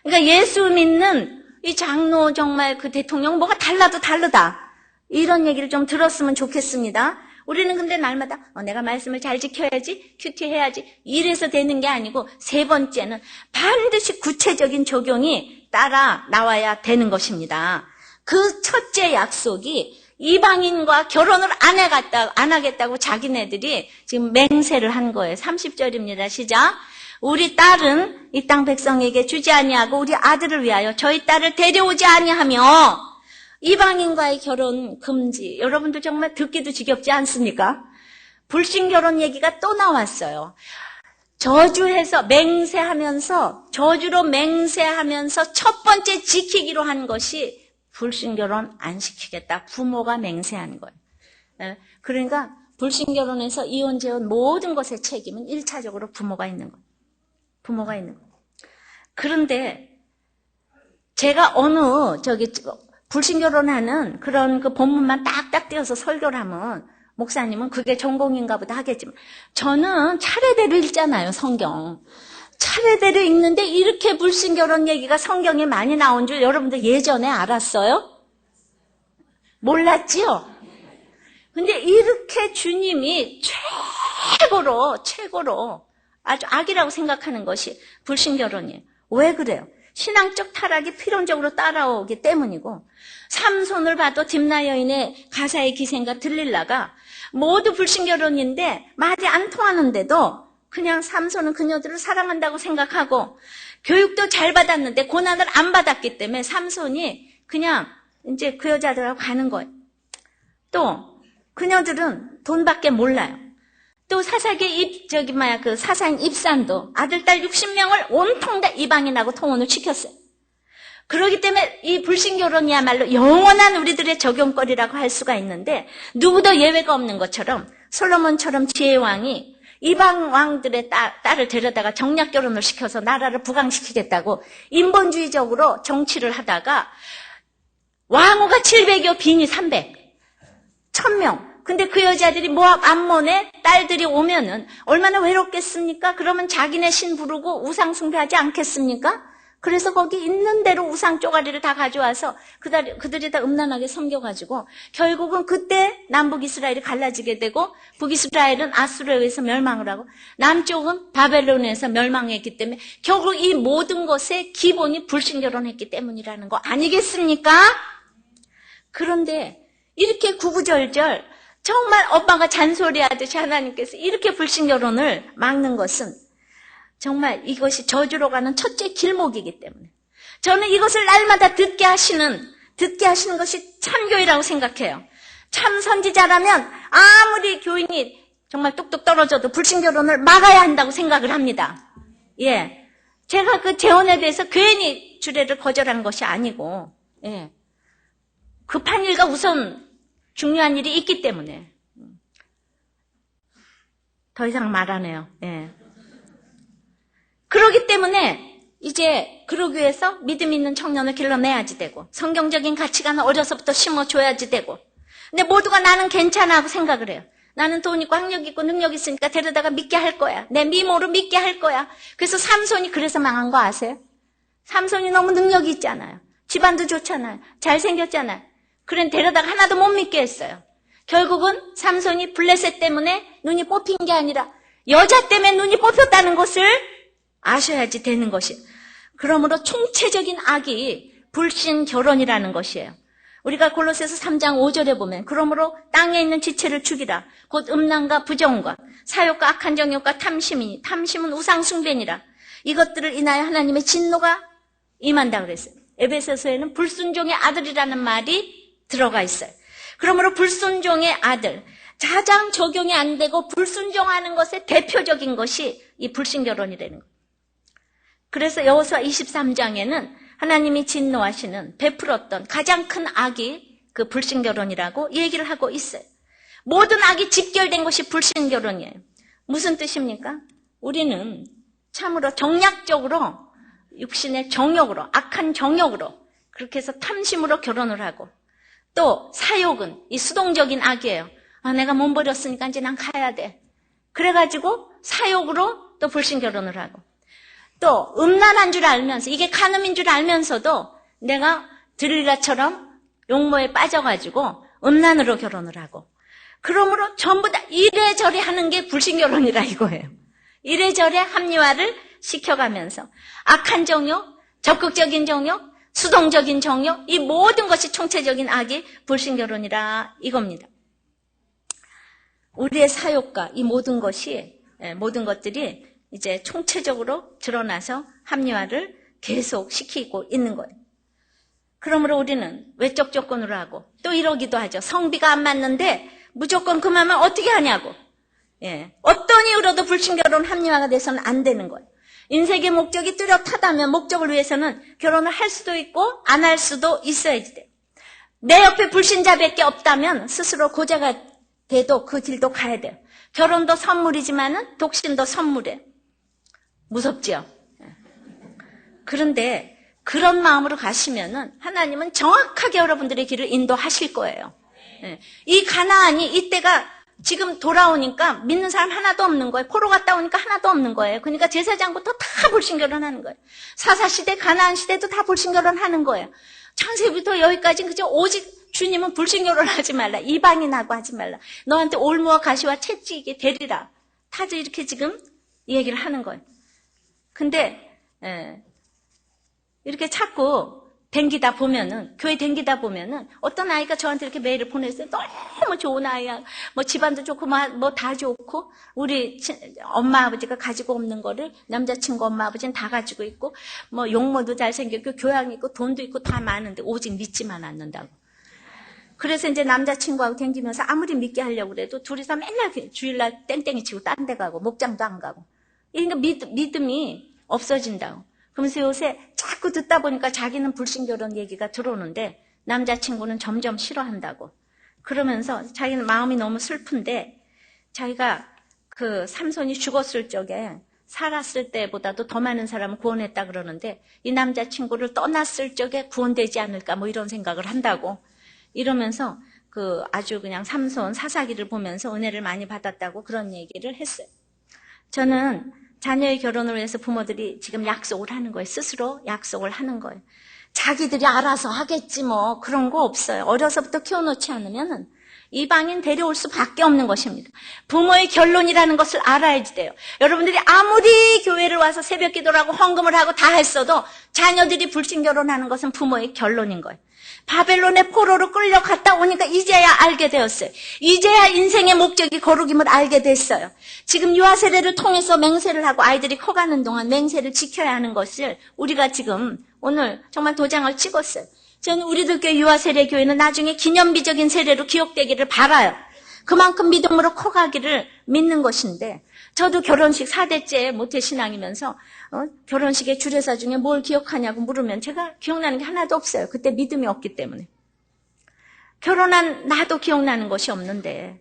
그러니까 예수 믿는 이 장로 정말 그 대통령 뭐가 달라도 다르다. 이런 얘기를 좀 들었으면 좋겠습니다. 우리는 근데 날마다 내가 말씀을 잘 지켜야지, 큐티해야지 이래서 되는 게 아니고 세 번째는 반드시 구체적인 적용이 따라 나와야 되는 것입니다. 그 첫째 약속이 이방인과 결혼을 안 하겠다고 자기네들이 지금 맹세를 한 거예요. 30절입니다. 시작. 우리 딸은 이 땅 백성에게 주지 아니하고 우리 아들을 위하여 저희 딸을 데려오지 아니하며 이방인과의 결혼 금지. 여러분들 정말 듣기도 지겹지 않습니까? 불신결혼 얘기가 또 나왔어요. 저주로 맹세하면서 첫 번째 지키기로 한 것이 불신결혼 안 시키겠다. 부모가 맹세한 거예요. 그러니까 불신결혼에서 이혼, 재혼 모든 것의 책임은 1차적으로 부모가 있는 거예요. 부모가 있는 거예요. 그런데 제가 불신결혼하는 그런 그 본문만 딱딱 띄어서 설교를 하면 목사님은 그게 전공인가 보다 하겠지만 저는 차례대로 읽잖아요. 성경. 차례대로 읽는데 이렇게 불신결혼 얘기가 성경에 많이 나온 줄 여러분들 예전에 알았어요? 몰랐지요? 근데 이렇게 주님이 최고로 아주 악이라고 생각하는 것이 불신결혼이에요. 왜 그래요? 신앙적 타락이 필연적으로 따라오기 때문이고 삼손을 봐도 딥나 여인의 가사의 기생과 들릴라가 모두 불신결혼인데 말이 안 통하는데도 그냥 삼손은 그녀들을 사랑한다고 생각하고 교육도 잘 받았는데 고난을 안 받았기 때문에 삼손이 그냥 이제 그 여자들하고 가는 거예요. 또 그녀들은 돈밖에 몰라요. 또 사사기 사사인 입산도 아들, 딸 60명을 온통 다 이방인하고 통혼을 시켰어요. 그렇기 때문에 이 불신결혼이야말로 영원한 우리들의 적용거리라고 할 수가 있는데 누구도 예외가 없는 것처럼 솔로몬처럼 지혜의 왕이 이방 왕들의 딸을 데려다가 정략결혼을 시켜서 나라를 부강시키겠다고 인본주의적으로 정치를 하다가 왕후가 700여 빈이 300, 1000명. 근데 그 여자들이 모압 암몬의 딸들이 오면은 얼마나 외롭겠습니까? 그러면 자기네 신 부르고 우상 숭배하지 않겠습니까? 그래서 거기 있는 대로 우상 쪼가리를 다 가져와서 그들이 다 음란하게 섬겨가지고 결국은 그때 남북 이스라엘이 갈라지게 되고 북이스라엘은 아수르에 의해서 멸망을 하고 남쪽은 바벨론에서 멸망했기 때문에 결국 이 모든 것의 기본이 불신결혼했기 때문이라는 거 아니겠습니까? 그런데 이렇게 구구절절 정말 엄마가 잔소리하듯이 하나님께서 이렇게 불신결혼을 막는 것은 정말 이것이 저주로 가는 첫째 길목이기 때문에 저는 이것을 날마다 듣게 하시는 것이 참교회라고 생각해요. 참 선지자라면 아무리 교인이 정말 뚝뚝 떨어져도 불신결혼을 막아야 한다고 생각을 합니다. 예, 제가 그 재혼에 대해서 괜히 주례를 거절한 것이 아니고 급한 일과 우선 중요한 일이 있기 때문에 더 이상 말 안 해요. 그러기 때문에 이제 그러기 위해서 믿음 있는 청년을 길러내야지 되고 성경적인 가치관을 어려서부터 심어줘야지 되고 근데 모두가 나는 괜찮아 하고 생각을 해요. 나는 돈 있고 학력 있고 능력 있으니까 데려다가 믿게 할 거야. 내 미모로 믿게 할 거야. 그래서 삼손이 그래서 망한 거 아세요? 삼손이 너무 능력이 있잖아요. 집안도 좋잖아요. 잘생겼잖아요. 그런 데려다가 하나도 못 믿게 했어요. 결국은 삼손이 블레셋 때문에 눈이 뽑힌 게 아니라 여자 때문에 눈이 뽑혔다는 것을 아셔야지 되는 것이. 그러므로 총체적인 악이 불신 결혼이라는 것이에요. 우리가 골로새서 3장 5절에 보면 그러므로 땅에 있는 지체를 죽이라. 곧 음란과 부정과 사욕과 악한 정욕과 탐심이니 탐심은 우상 숭배니라. 이것들을 인하여 하나님의 진노가 임한다 그랬어요. 에베소서에는 불순종의 아들이라는 말이 들어가 있어요. 그러므로 불순종의 아들, 가장 적용이 안 되고 불순종하는 것의 대표적인 것이 이 불신결혼이라는 거예요. 그래서 여호수아 23장에는 하나님이 진노하시는 베풀었던 가장 큰 악이 그 불신결혼이라고 얘기를 하고 있어요. 모든 악이 집결된 것이 불신결혼이에요. 무슨 뜻입니까? 우리는 참으로 정략적으로 육신의 정욕으로, 악한 정욕으로 그렇게 해서 탐심으로 결혼을 하고, 또 사욕은 이 수동적인 악이에요. 내가 몸 버렸으니까 이제 난 가야 돼. 그래가지고 사욕으로 또 불신결혼을 하고, 또 음란한 줄 알면서, 이게 간음인 줄 알면서도 내가 들릴라처럼 용모에 빠져가지고 음란으로 결혼을 하고, 그러므로 전부 다 이래저래 하는 게 불신결혼이라 이거예요. 이래저래 합리화를 시켜가면서 악한 정욕, 적극적인 정욕, 수동적인 정욕, 이 모든 것이 총체적인 악이 불신결혼이라 이겁니다. 우리의 사욕과 이 모든 것이, 모든 것들이 이제 총체적으로 드러나서 합리화를 계속 시키고 있는 거예요. 그러므로 우리는 외적 조건으로 하고, 또 이러기도 하죠. 성비가 안 맞는데 무조건 그만하면 어떻게 하냐고. 어떤 이유로도 불신결혼 합리화가 돼서는 안 되는 거예요. 인생의 목적이 뚜렷하다면 목적을 위해서는 결혼을 할 수도 있고 안 할 수도 있어야지 돼요. 내 옆에 불신자밖에 없다면 스스로 고자가 돼도 그 길도 가야 돼요. 결혼도 선물이지만은 독신도 선물이에요. 무섭지요? 그런데 그런 마음으로 가시면은 하나님은 정확하게 여러분들의 길을 인도하실 거예요. 이 가나안이 이때가 지금 돌아오니까 믿는 사람 하나도 없는 거예요. 포로 갔다 오니까 하나도 없는 거예요. 그러니까 제사장부터 다 불신결혼하는 거예요. 사사시대, 가나안 시대도 다 불신결혼하는 거예요. 창세부터 여기까지 그저 오직 주님은 불신결혼하지 말라. 이방인하고 하지 말라. 너한테 올무와 가시와 채찍이 되리라. 다들 이렇게 지금 이 얘기를 하는 거예요. 근데 이렇게 자꾸 댕기다 보면은, 교회 댕기다 보면은 어떤 아이가 저한테 이렇게 메일을 보냈어요. 너무 좋은 아이야. 뭐 집안도 좋고 뭐 다 좋고, 우리 엄마 아버지가 가지고 없는 거를 남자친구 엄마 아버지는 다 가지고 있고, 뭐 용모도 잘생겼고 교양 있고 돈도 있고 다 많은데 오직 믿지만 않는다고. 그래서 이제 남자친구하고 댕기면서 아무리 믿게 하려고 그래도 둘이서 맨날 주일날 땡땡이 치고 딴 데 가고 목장도 안 가고. 그러니까 믿음이 없어진다고. 그러면서 요새 자꾸 듣다 보니까 자기는 불신결혼 얘기가 들어오는데 남자친구는 점점 싫어한다고. 그러면서 자기는 마음이 너무 슬픈데, 자기가 그 삼손이 죽었을 적에 살았을 때보다도 더 많은 사람을 구원했다 그러는데 이 남자친구를 떠났을 적에 구원되지 않을까 뭐 이런 생각을 한다고. 이러면서 그 아주 그냥 삼손 사사기를 보면서 은혜를 많이 받았다고 그런 얘기를 했어요. 저는 자녀의 결혼을 위해서 부모들이 지금 약속을 하는 거예요. 스스로 약속을 하는 거예요. 자기들이 알아서 하겠지 뭐 그런 거 없어요. 어려서부터 키워놓지 않으면 이방인 데려올 수밖에 없는 것입니다. 부모의 결론이라는 것을 알아야지 돼요. 여러분들이 아무리 교회를 와서 새벽 기도를 하고 헌금을 하고 다 했어도 자녀들이 불신결혼하는 것은 부모의 결론인 거예요. 바벨론의 포로로 끌려갔다 오니까 이제야 알게 되었어요. 이제야 인생의 목적이 거룩임을 알게 됐어요. 지금 유아 세례를 통해서 맹세를 하고 아이들이 커가는 동안 맹세를 지켜야 하는 것을 우리가 지금 오늘 정말 도장을 찍었어요. 저는 우리들 교회 유아 세례 교회는 나중에 기념비적인 세례로 기억되기를 바라요. 그만큼 믿음으로 커가기를 믿는 것인데, 저도 결혼식 4대째 모태신앙이면서 결혼식의 주례사 중에 뭘 기억하냐고 물으면 제가 기억나는 게 하나도 없어요. 그때 믿음이 없기 때문에. 결혼한 나도 기억나는 것이 없는데,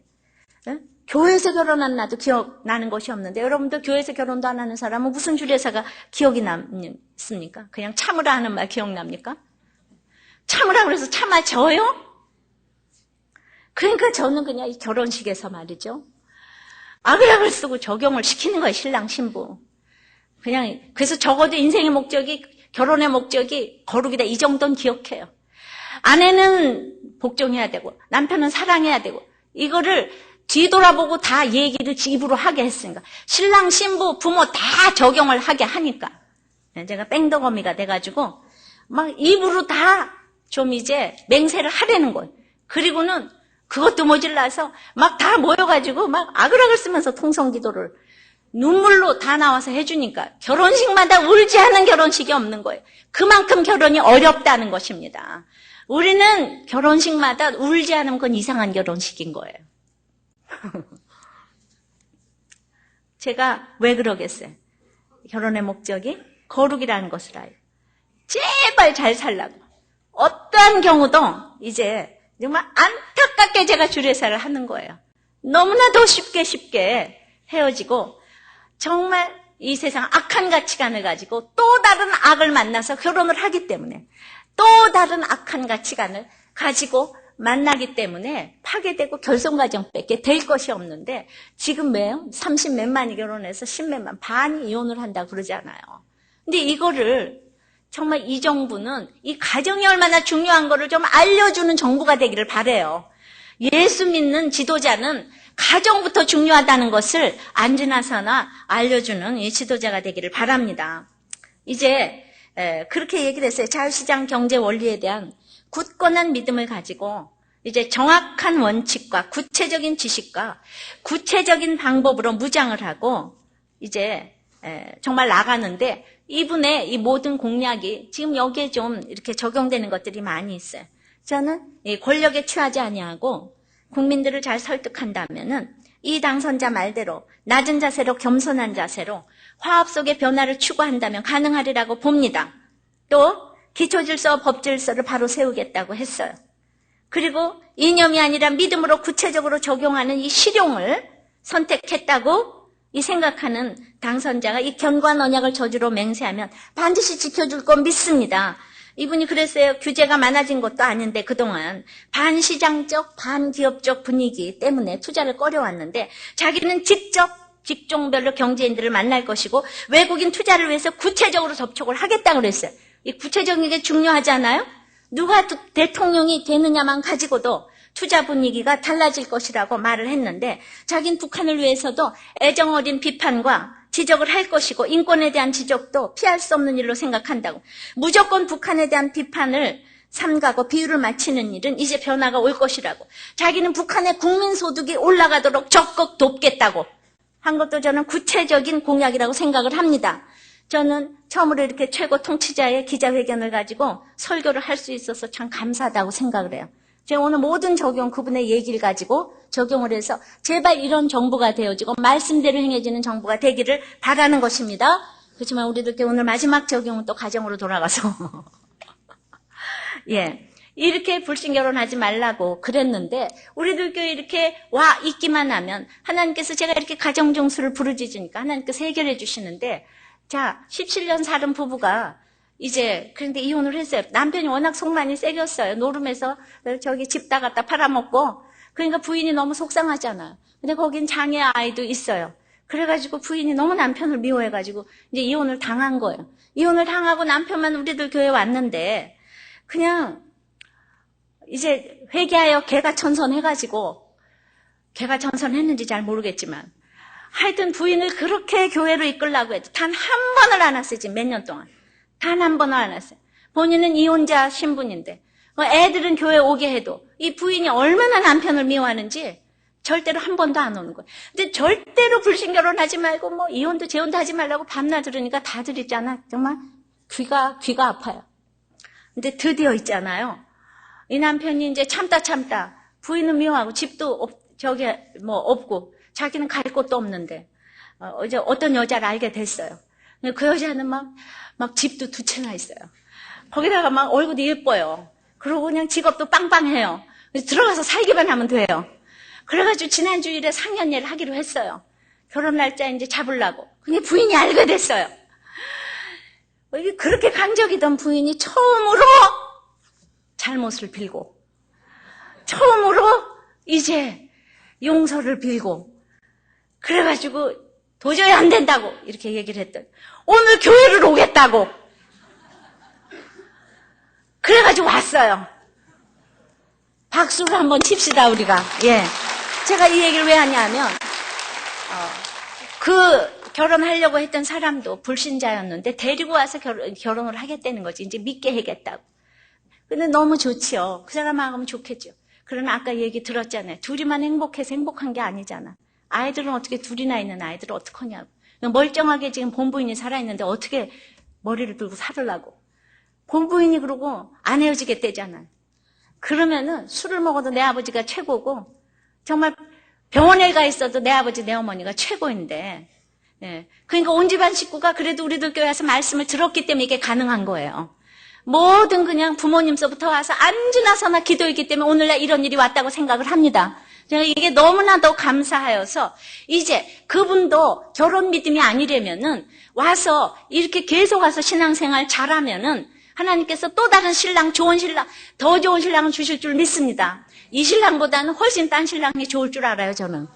교회에서 결혼한 나도 기억나는 것이 없는데, 여러분들 교회에서 결혼도 안 하는 사람은 무슨 주례사가 기억이 남습니까? 그냥 참으라 하는 말 기억납니까? 참으라 그래서 참아져요? 그러니까 저는 그냥 이 결혼식에서 말이죠. 악약을 쓰고 적용을 시키는 거예요, 신랑 신부. 그냥, 그래서 적어도 인생의 목적이, 결혼의 목적이 거룩이다. 이 정도는 기억해요. 아내는 복종해야 되고, 남편은 사랑해야 되고, 이거를 뒤돌아보고 다 얘기를 입으로 하게 했으니까. 신랑, 신부, 부모 다 적용을 하게 하니까. 제가 뺑덕어미가 돼가지고 막 입으로 다 좀 이제 맹세를 하라는 거예요. 그리고는 그것도 모질라서 막 다 모여가지고 막 아글아글 쓰면서 통성기도를 눈물로 다 나와서 해주니까 결혼식마다 울지 않은 결혼식이 없는 거예요. 그만큼 결혼이 어렵다는 것입니다. 우리는 결혼식마다 울지 않으면 그건 이상한 결혼식인 거예요. 제가 왜 그러겠어요? 결혼의 목적이 거룩이라는 것을 알고 제발 잘 살라고. 어떠한 경우도 이제 정말 안타깝게 제가 주례사를 하는 거예요. 너무나도 쉽게 헤어지고 정말 이 세상 악한 가치관을 가지고 또 다른 악을 만나서 결혼을 하기 때문에 또 다른 악한 가치관을 가지고 만나기 때문에 파괴되고 결손가정밖에 될 것이 없는데 지금 왜요? 30몇만이 결혼해서 10몇만 반이 이혼을 한다고 그러잖아요. 근데 이거를 정말 이 정부는 이 가정이 얼마나 중요한 거를 좀 알려주는 정부가 되기를 바라요. 예수 믿는 지도자는 가정부터 중요하다는 것을 안지나서나 알려주는 이 지도자가 되기를 바랍니다. 이제 그렇게 얘기를 했어요. 자유시장 경제 원리에 대한 굳건한 믿음을 가지고 이제 정확한 원칙과 구체적인 지식과 구체적인 방법으로 무장을 하고 이제 정말 나가는데 이분의 이 모든 공약이 지금 여기에 좀 이렇게 적용되는 것들이 많이 있어요. 저는 이 권력에 취하지 아니하고 국민들을 잘 설득한다면은 이 당선자 말대로 낮은 자세로 겸손한 자세로 화합 속의 변화를 추구한다면 가능하리라고 봅니다. 또 기초질서 법질서를 바로 세우겠다고 했어요. 그리고 이념이 아니라 믿음으로 구체적으로 적용하는 이 실용을 선택했다고 이 생각하는 당선자가 이 견고한 언약을 저주로 맹세하면 반드시 지켜줄 건 믿습니다. 이분이 그랬어요. 규제가 많아진 것도 아닌데 그동안 반시장적, 반기업적 분위기 때문에 투자를 꺼려왔는데 자기는 직접 직종별로 경제인들을 만날 것이고 외국인 투자를 위해서 구체적으로 접촉을 하겠다고 그랬어요. 이 구체적인 게 중요하잖아요. 누가 대통령이 되느냐만 가지고도 투자 분위기가 달라질 것이라고 말을 했는데 자기는 북한을 위해서도 애정어린 비판과 지적을 할 것이고 인권에 대한 지적도 피할 수 없는 일로 생각한다고. 무조건 북한에 대한 비판을 삼가고 비유를 맞추는 일은 이제 변화가 올 것이라고. 자기는 북한의 국민소득이 올라가도록 적극 돕겠다고 한 것도 저는 구체적인 공약이라고 생각을 합니다. 저는 처음으로 이렇게 최고 통치자의 기자회견을 가지고 설교를 할 수 있어서 참 감사하다고 생각을 해요. 제가 오늘 모든 적용 그분의 얘기를 가지고 적용을 해서 제발 이런 정부가 되어지고 말씀대로 행해지는 정부가 되기를 바라는 것입니다. 그렇지만 우리들께 오늘 마지막 적용은 또 가정으로 돌아가서 예, 이렇게 불신결혼하지 말라고 그랬는데 우리들 교회 이렇게 와 있기만 하면 하나님께서 제가 이렇게 가정종수를 부르짖으니까 하나님께서 해결해 주시는데 자 17년 살은 부부가 이제 그런데 이혼을 했어요. 남편이 워낙 속만이 세겼어요. 노름에서 저기 집 다 갖다 팔아먹고 그러니까 부인이 너무 속상하잖아요. 근데 거긴 장애 아이도 있어요. 그래가지고 부인이 너무 남편을 미워해가지고 이제 이혼을 당한 거예요. 이혼을 당하고 남편만 우리들 교회에 왔는데 그냥 이제 회개하여 개가천선해가지고 개가천선했는지 잘 모르겠지만 하여튼 부인을 그렇게 교회로 이끌라고 해도 단 한 번을 안 왔어요. 지금 몇 년 동안. 단 한 번을 안 왔어요. 본인은 이혼자 신분인데 애들은 교회 오게 해도 이 부인이 얼마나 남편을 미워하는지 절대로 한 번도 안 오는 거예요. 근데 절대로 불신결혼하지 말고 뭐 이혼도 재혼도 하지 말라고 밤낮 들으니까 다들 있잖아. 정말 귀가 아파요. 근데 드디어 있잖아요. 이 남편이 이제 참다 부인은 미워하고 집도 없고 자기는 갈 곳도 없는데 이제 어떤 여자를 알게 됐어요. 그 여자는 막 집도 2채나 있어요. 거기다가 막 얼굴도 예뻐요. 그리고 그냥 직업도 빵빵해요. 들어가서 살기만 하면 돼요. 그래가지고 지난 주일에 상견례를 하기로 했어요. 결혼 날짜 이제 잡으려고. 근데 부인이 알게 됐어요. 이게 그렇게 강적이던 부인이 처음으로 잘못을 빌고, 처음으로 이제 용서를 빌고, 그래가지고 도저히 안 된다고 이렇게 얘기를 했더니 오늘 교회를 오겠다고. 그래가지고 왔어요. 박수를 한번 칩시다 우리가. 예. 제가 이 얘기를 왜 하냐면 그 결혼하려고 했던 사람도 불신자였는데 데리고 와서 결혼을 하겠다는 거지. 이제 믿게 하겠다고. 근데 너무 좋지요. 그 사람하고는 좋겠죠. 그러나 아까 얘기 들었잖아요. 둘이만 행복해서 행복한 게 아니잖아. 아이들은 어떻게 둘이나 있는 아이들은 어떡하냐고. 멀쩡하게 지금 본부인이 살아있는데 어떻게 머리를 들고 살으려고. 본부인이 그러고 안 헤어지겠대잖아. 그러면은 술을 먹어도 내 아버지가 최고고 정말 병원에 가 있어도 내 아버지 내 어머니가 최고인데 그러니까 온 집안 식구가 그래도 우리들 교회 와서 말씀을 들었기 때문에 이게 가능한 거예요. 모든 그냥 부모님서부터 와서 안지나서나 기도했기 때문에 오늘날 이런 일이 왔다고 생각을 합니다. 제가 이게 너무나도 감사하여서 이제 그분도 결혼 믿음이 아니려면은 와서 이렇게 계속 와서 신앙생활 잘하면은 하나님께서 또 다른 신랑, 좋은 신랑, 더 좋은 신랑을 주실 줄 믿습니다. 이 신랑보다는 훨씬 딴 신랑이 좋을 줄 알아요, 저는.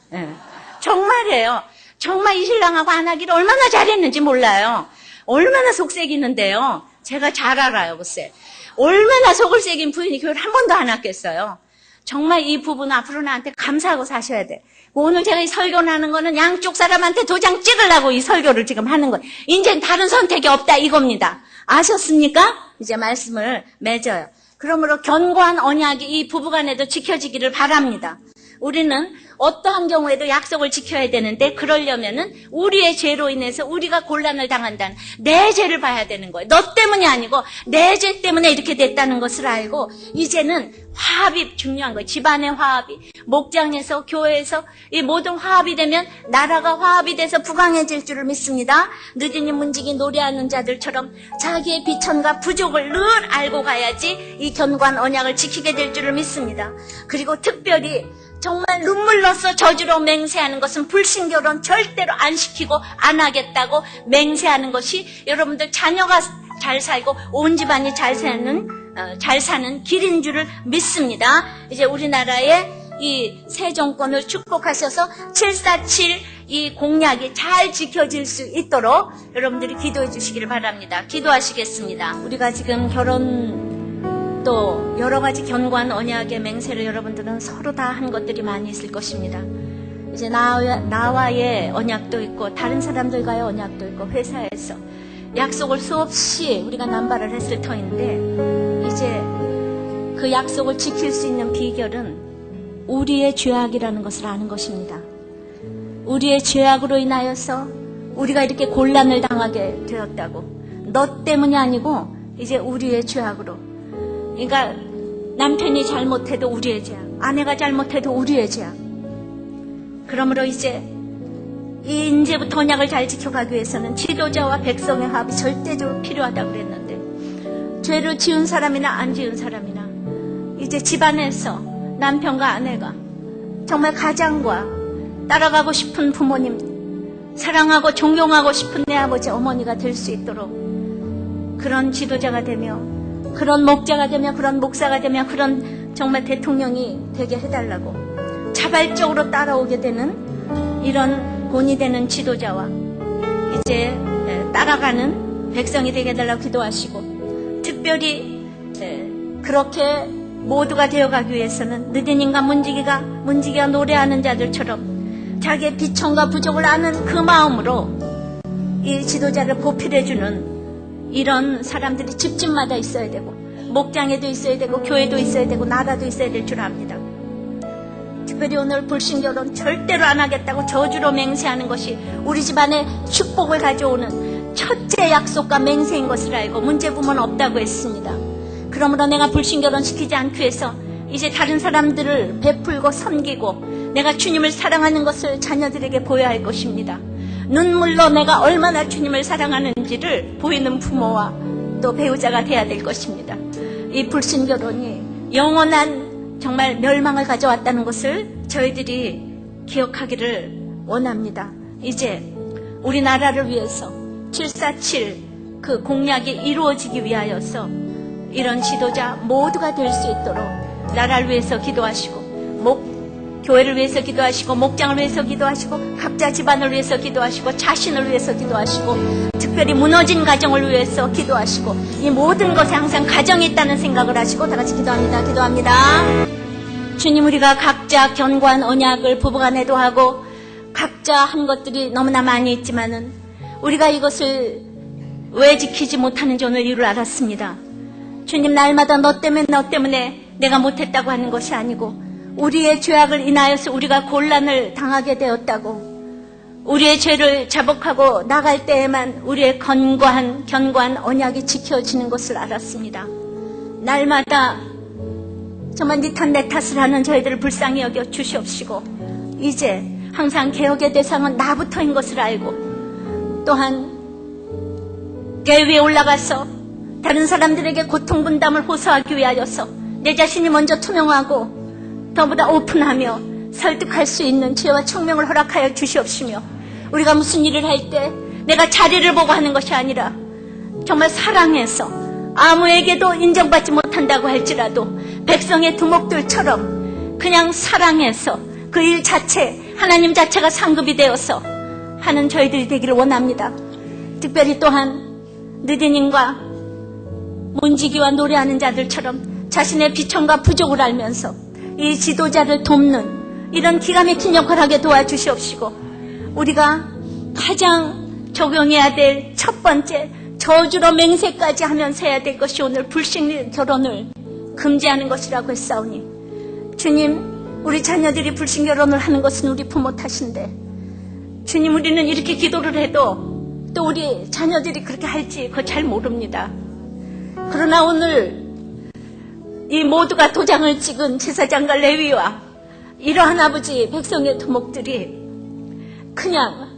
정말이에요. 정말 이 신랑하고 안 하기를 얼마나 잘했는지 몰라요. 얼마나 속색이는데요. 제가 잘 알아요, 글쎄. 얼마나 속을 새긴 부인이 교회를 한 번도 안 왔겠어요. 정말 이 부부는 앞으로 나한테 감사하고 사셔야 돼. 오늘 제가 이 설교를 하는 거는 양쪽 사람한테 도장 찍으려고 이 설교를 지금 하는 거예요. 이제는 다른 선택이 없다 이겁니다. 아셨습니까? 이제 말씀을 맺어요. 그러므로 견고한 언약이 이 부부간에도 지켜지기를 바랍니다. 우리는 어떠한 경우에도 약속을 지켜야 되는데 그러려면은 우리의 죄로 인해서 우리가 곤란을 당한다는 내 죄를 봐야 되는 거예요. 너 때문이 아니고 내 죄 때문에 이렇게 됐다는 것을 알고 이제는 화합이 중요한 거예요. 집안의 화합이, 목장에서 교회에서 이 모든 화합이 되면 나라가 화합이 돼서 부강해질 줄을 믿습니다. 느리니 문지기 노래하는 자들처럼 자기의 비천과 부족을 늘 알고 가야지 이 견고한 언약을 지키게 될 줄을 믿습니다. 그리고 특별히 정말 눈물로써 저주로 맹세하는 것은 불신결혼 절대로 안 시키고 안 하겠다고 맹세하는 것이 여러분들 자녀가 잘 살고 온 집안이 잘 사는 길인 줄을 믿습니다. 이제 우리나라의 이 새 정권을 축복하셔서 747 이 공약이 잘 지켜질 수 있도록 여러분들이 기도해 주시기를 바랍니다. 기도하시겠습니다. 우리가 지금 결혼 또 여러 가지 견고한 언약의 맹세를 여러분들은 서로 다 한 것들이 많이 있을 것입니다. 이제 나와의 언약도 있고 다른 사람들과의 언약도 있고 회사에서 약속을 수없이 우리가 남발을 했을 터인데 이제 그 약속을 지킬 수 있는 비결은 우리의 죄악이라는 것을 아는 것입니다. 우리의 죄악으로 인하여서 우리가 이렇게 곤란을 당하게 되었다고. 너 때문이 아니고 이제 우리의 죄악으로. 그러니까 남편이 잘못해도 우리의 죄악, 아내가 잘못해도 우리의 죄악. 그러므로 이제부터 언약을 잘 지켜가기 위해서는 지도자와 백성의 화합이 절대적으로 필요하다고 그랬는데 죄를 지은 사람이나 안 지은 사람이나 이제 집안에서 남편과 아내가 정말 가장과 따라가고 싶은 부모님, 사랑하고 존경하고 싶은 내 아버지 어머니가 될 수 있도록 그런 지도자가 되며 그런 목자가 되며 그런 목사가 되며 그런 정말 대통령이 되게 해달라고 자발적으로 따라오게 되는 이런 본이 되는 지도자와 이제 따라가는 백성이 되게 해달라고 기도하시고 특별히 그렇게 모두가 되어가기 위해서는 느디님과 문지기가 노래하는 자들처럼 자기의 비천과 부족을 아는 그 마음으로 이 지도자를 보필해주는 이런 사람들이 집집마다 있어야 되고 목장에도 있어야 되고 교회도 있어야 되고 나라도 있어야 될 줄 압니다. 특별히 오늘 불신결혼 절대로 안 하겠다고 저주로 맹세하는 것이 우리 집안에 축복을 가져오는 첫째 약속과 맹세인 것을 알고 문제부문 없다고 했습니다. 그러므로 내가 불신결혼 시키지 않기 위해서 이제 다른 사람들을 베풀고 섬기고 내가 주님을 사랑하는 것을 자녀들에게 보여야 할 것입니다. 눈물로 내가 얼마나 주님을 사랑하는지를 보이는 부모와 또 배우자가 돼야 될 것입니다. 이 불신결혼이 영원한 정말 멸망을 가져왔다는 것을 저희들이 기억하기를 원합니다. 이제 우리나라를 위해서 747 그 공약이 이루어지기 위하여서 이런 지도자 모두가 될 수 있도록 나라를 위해서 기도하시고 교회를 위해서 기도하시고 목장을 위해서 기도하시고 각자 집안을 위해서 기도하시고 자신을 위해서 기도하시고 특별히 무너진 가정을 위해서 기도하시고 이 모든 것에 항상 가정이 있다는 생각을 하시고 다 같이 기도합니다. 주님, 우리가 각자 견고한 언약을 부부간에도 하고 각자 한 것들이 너무나 많이 있지만은 우리가 이것을 왜 지키지 못하는지 오늘 이유를 알았습니다. 주님, 날마다 너 때문에 내가 못했다고 하는 것이 아니고 우리의 죄악을 인하여서 우리가 곤란을 당하게 되었다고, 우리의 죄를 자복하고 나갈 때에만 우리의 견고한 언약이 지켜지는 것을 알았습니다. 날마다 정말 네 탓 내 탓을 하는 저희들을 불쌍히 여겨 주시옵시고, 이제 항상 개혁의 대상은 나부터인 것을 알고, 또한 궤 위에 올라가서 다른 사람들에게 고통 분담을 호소하기 위하여서 내 자신이 먼저 투명하고 더보다 오픈하며 설득할 수 있는 지혜와 총명을 허락하여 주시옵시며, 우리가 무슨 일을 할 때 내가 자리를 보고 하는 것이 아니라 정말 사랑해서 아무에게도 인정받지 못한다고 할지라도 백성의 두목들처럼 그냥 사랑해서 그 일 자체, 하나님 자체가 상급이 되어서 하는 저희들이 되기를 원합니다. 특별히 또한 느디님과 문지기와 노래하는 자들처럼 자신의 비천과 부족을 알면서 이 지도자를 돕는 이런 기가 막힌 역할을 하게 도와주시옵시고, 우리가 가장 적용해야 될 첫 번째, 저주로 맹세까지 하면서 해야 될 것이 오늘 불신 결혼을 금지하는 것이라고 했사오니, 주님, 우리 자녀들이 불신 결혼을 하는 것은 우리 부모 탓인데, 주님, 우리는 이렇게 기도를 해도 또 우리 자녀들이 그렇게 할지 그거 잘 모릅니다. 그러나 오늘 이 모두가 도장을 찍은 제사장과 레위와 이러한 아버지 백성의 두목들이 그냥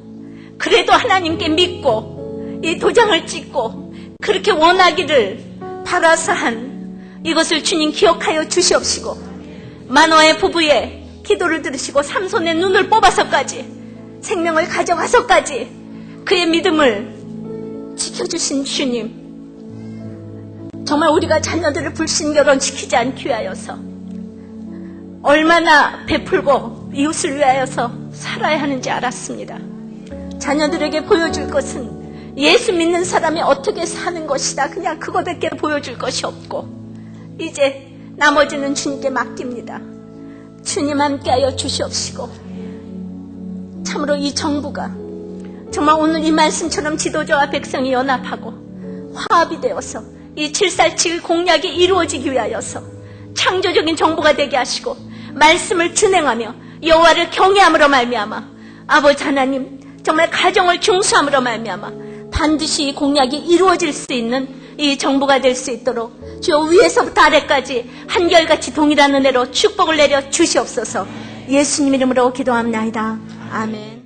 그래도 하나님께 믿고 이 도장을 찍고 그렇게 원하기를 바라서 한 이것을 주님 기억하여 주시옵시고, 마노아의 부부의 기도를 들으시고 삼손의 눈을 뽑아서까지 생명을 가져가서까지 그의 믿음을 지켜주신 주님, 정말 우리가 자녀들을 불신결혼시키지 않기 위하여서 얼마나 베풀고 이웃을 위하여서 살아야 하는지 알았습니다. 자녀들에게 보여줄 것은 예수 믿는 사람이 어떻게 사는 것이다, 그냥 그것밖에 보여줄 것이 없고, 이제 나머지는 주님께 맡깁니다. 주님 함께하여 주시옵시고, 참으로 이 정부가 정말 오늘 이 말씀처럼 지도자와 백성이 연합하고 화합이 되어서 이 747 공약이 이루어지기 위하여서 창조적인 정부가 되게 하시고 말씀을 준행하며 여호와를 경외함으로 말미암아 아버지 하나님, 정말 가정을 중수함으로 말미암아 반드시 이 공약이 이루어질 수 있는 이 정부가 될 수 있도록 주여 위에서부터 아래까지 한결같이 동일한 은혜로 축복을 내려 주시옵소서. 예수님 이름으로 기도합나이다. 아멘.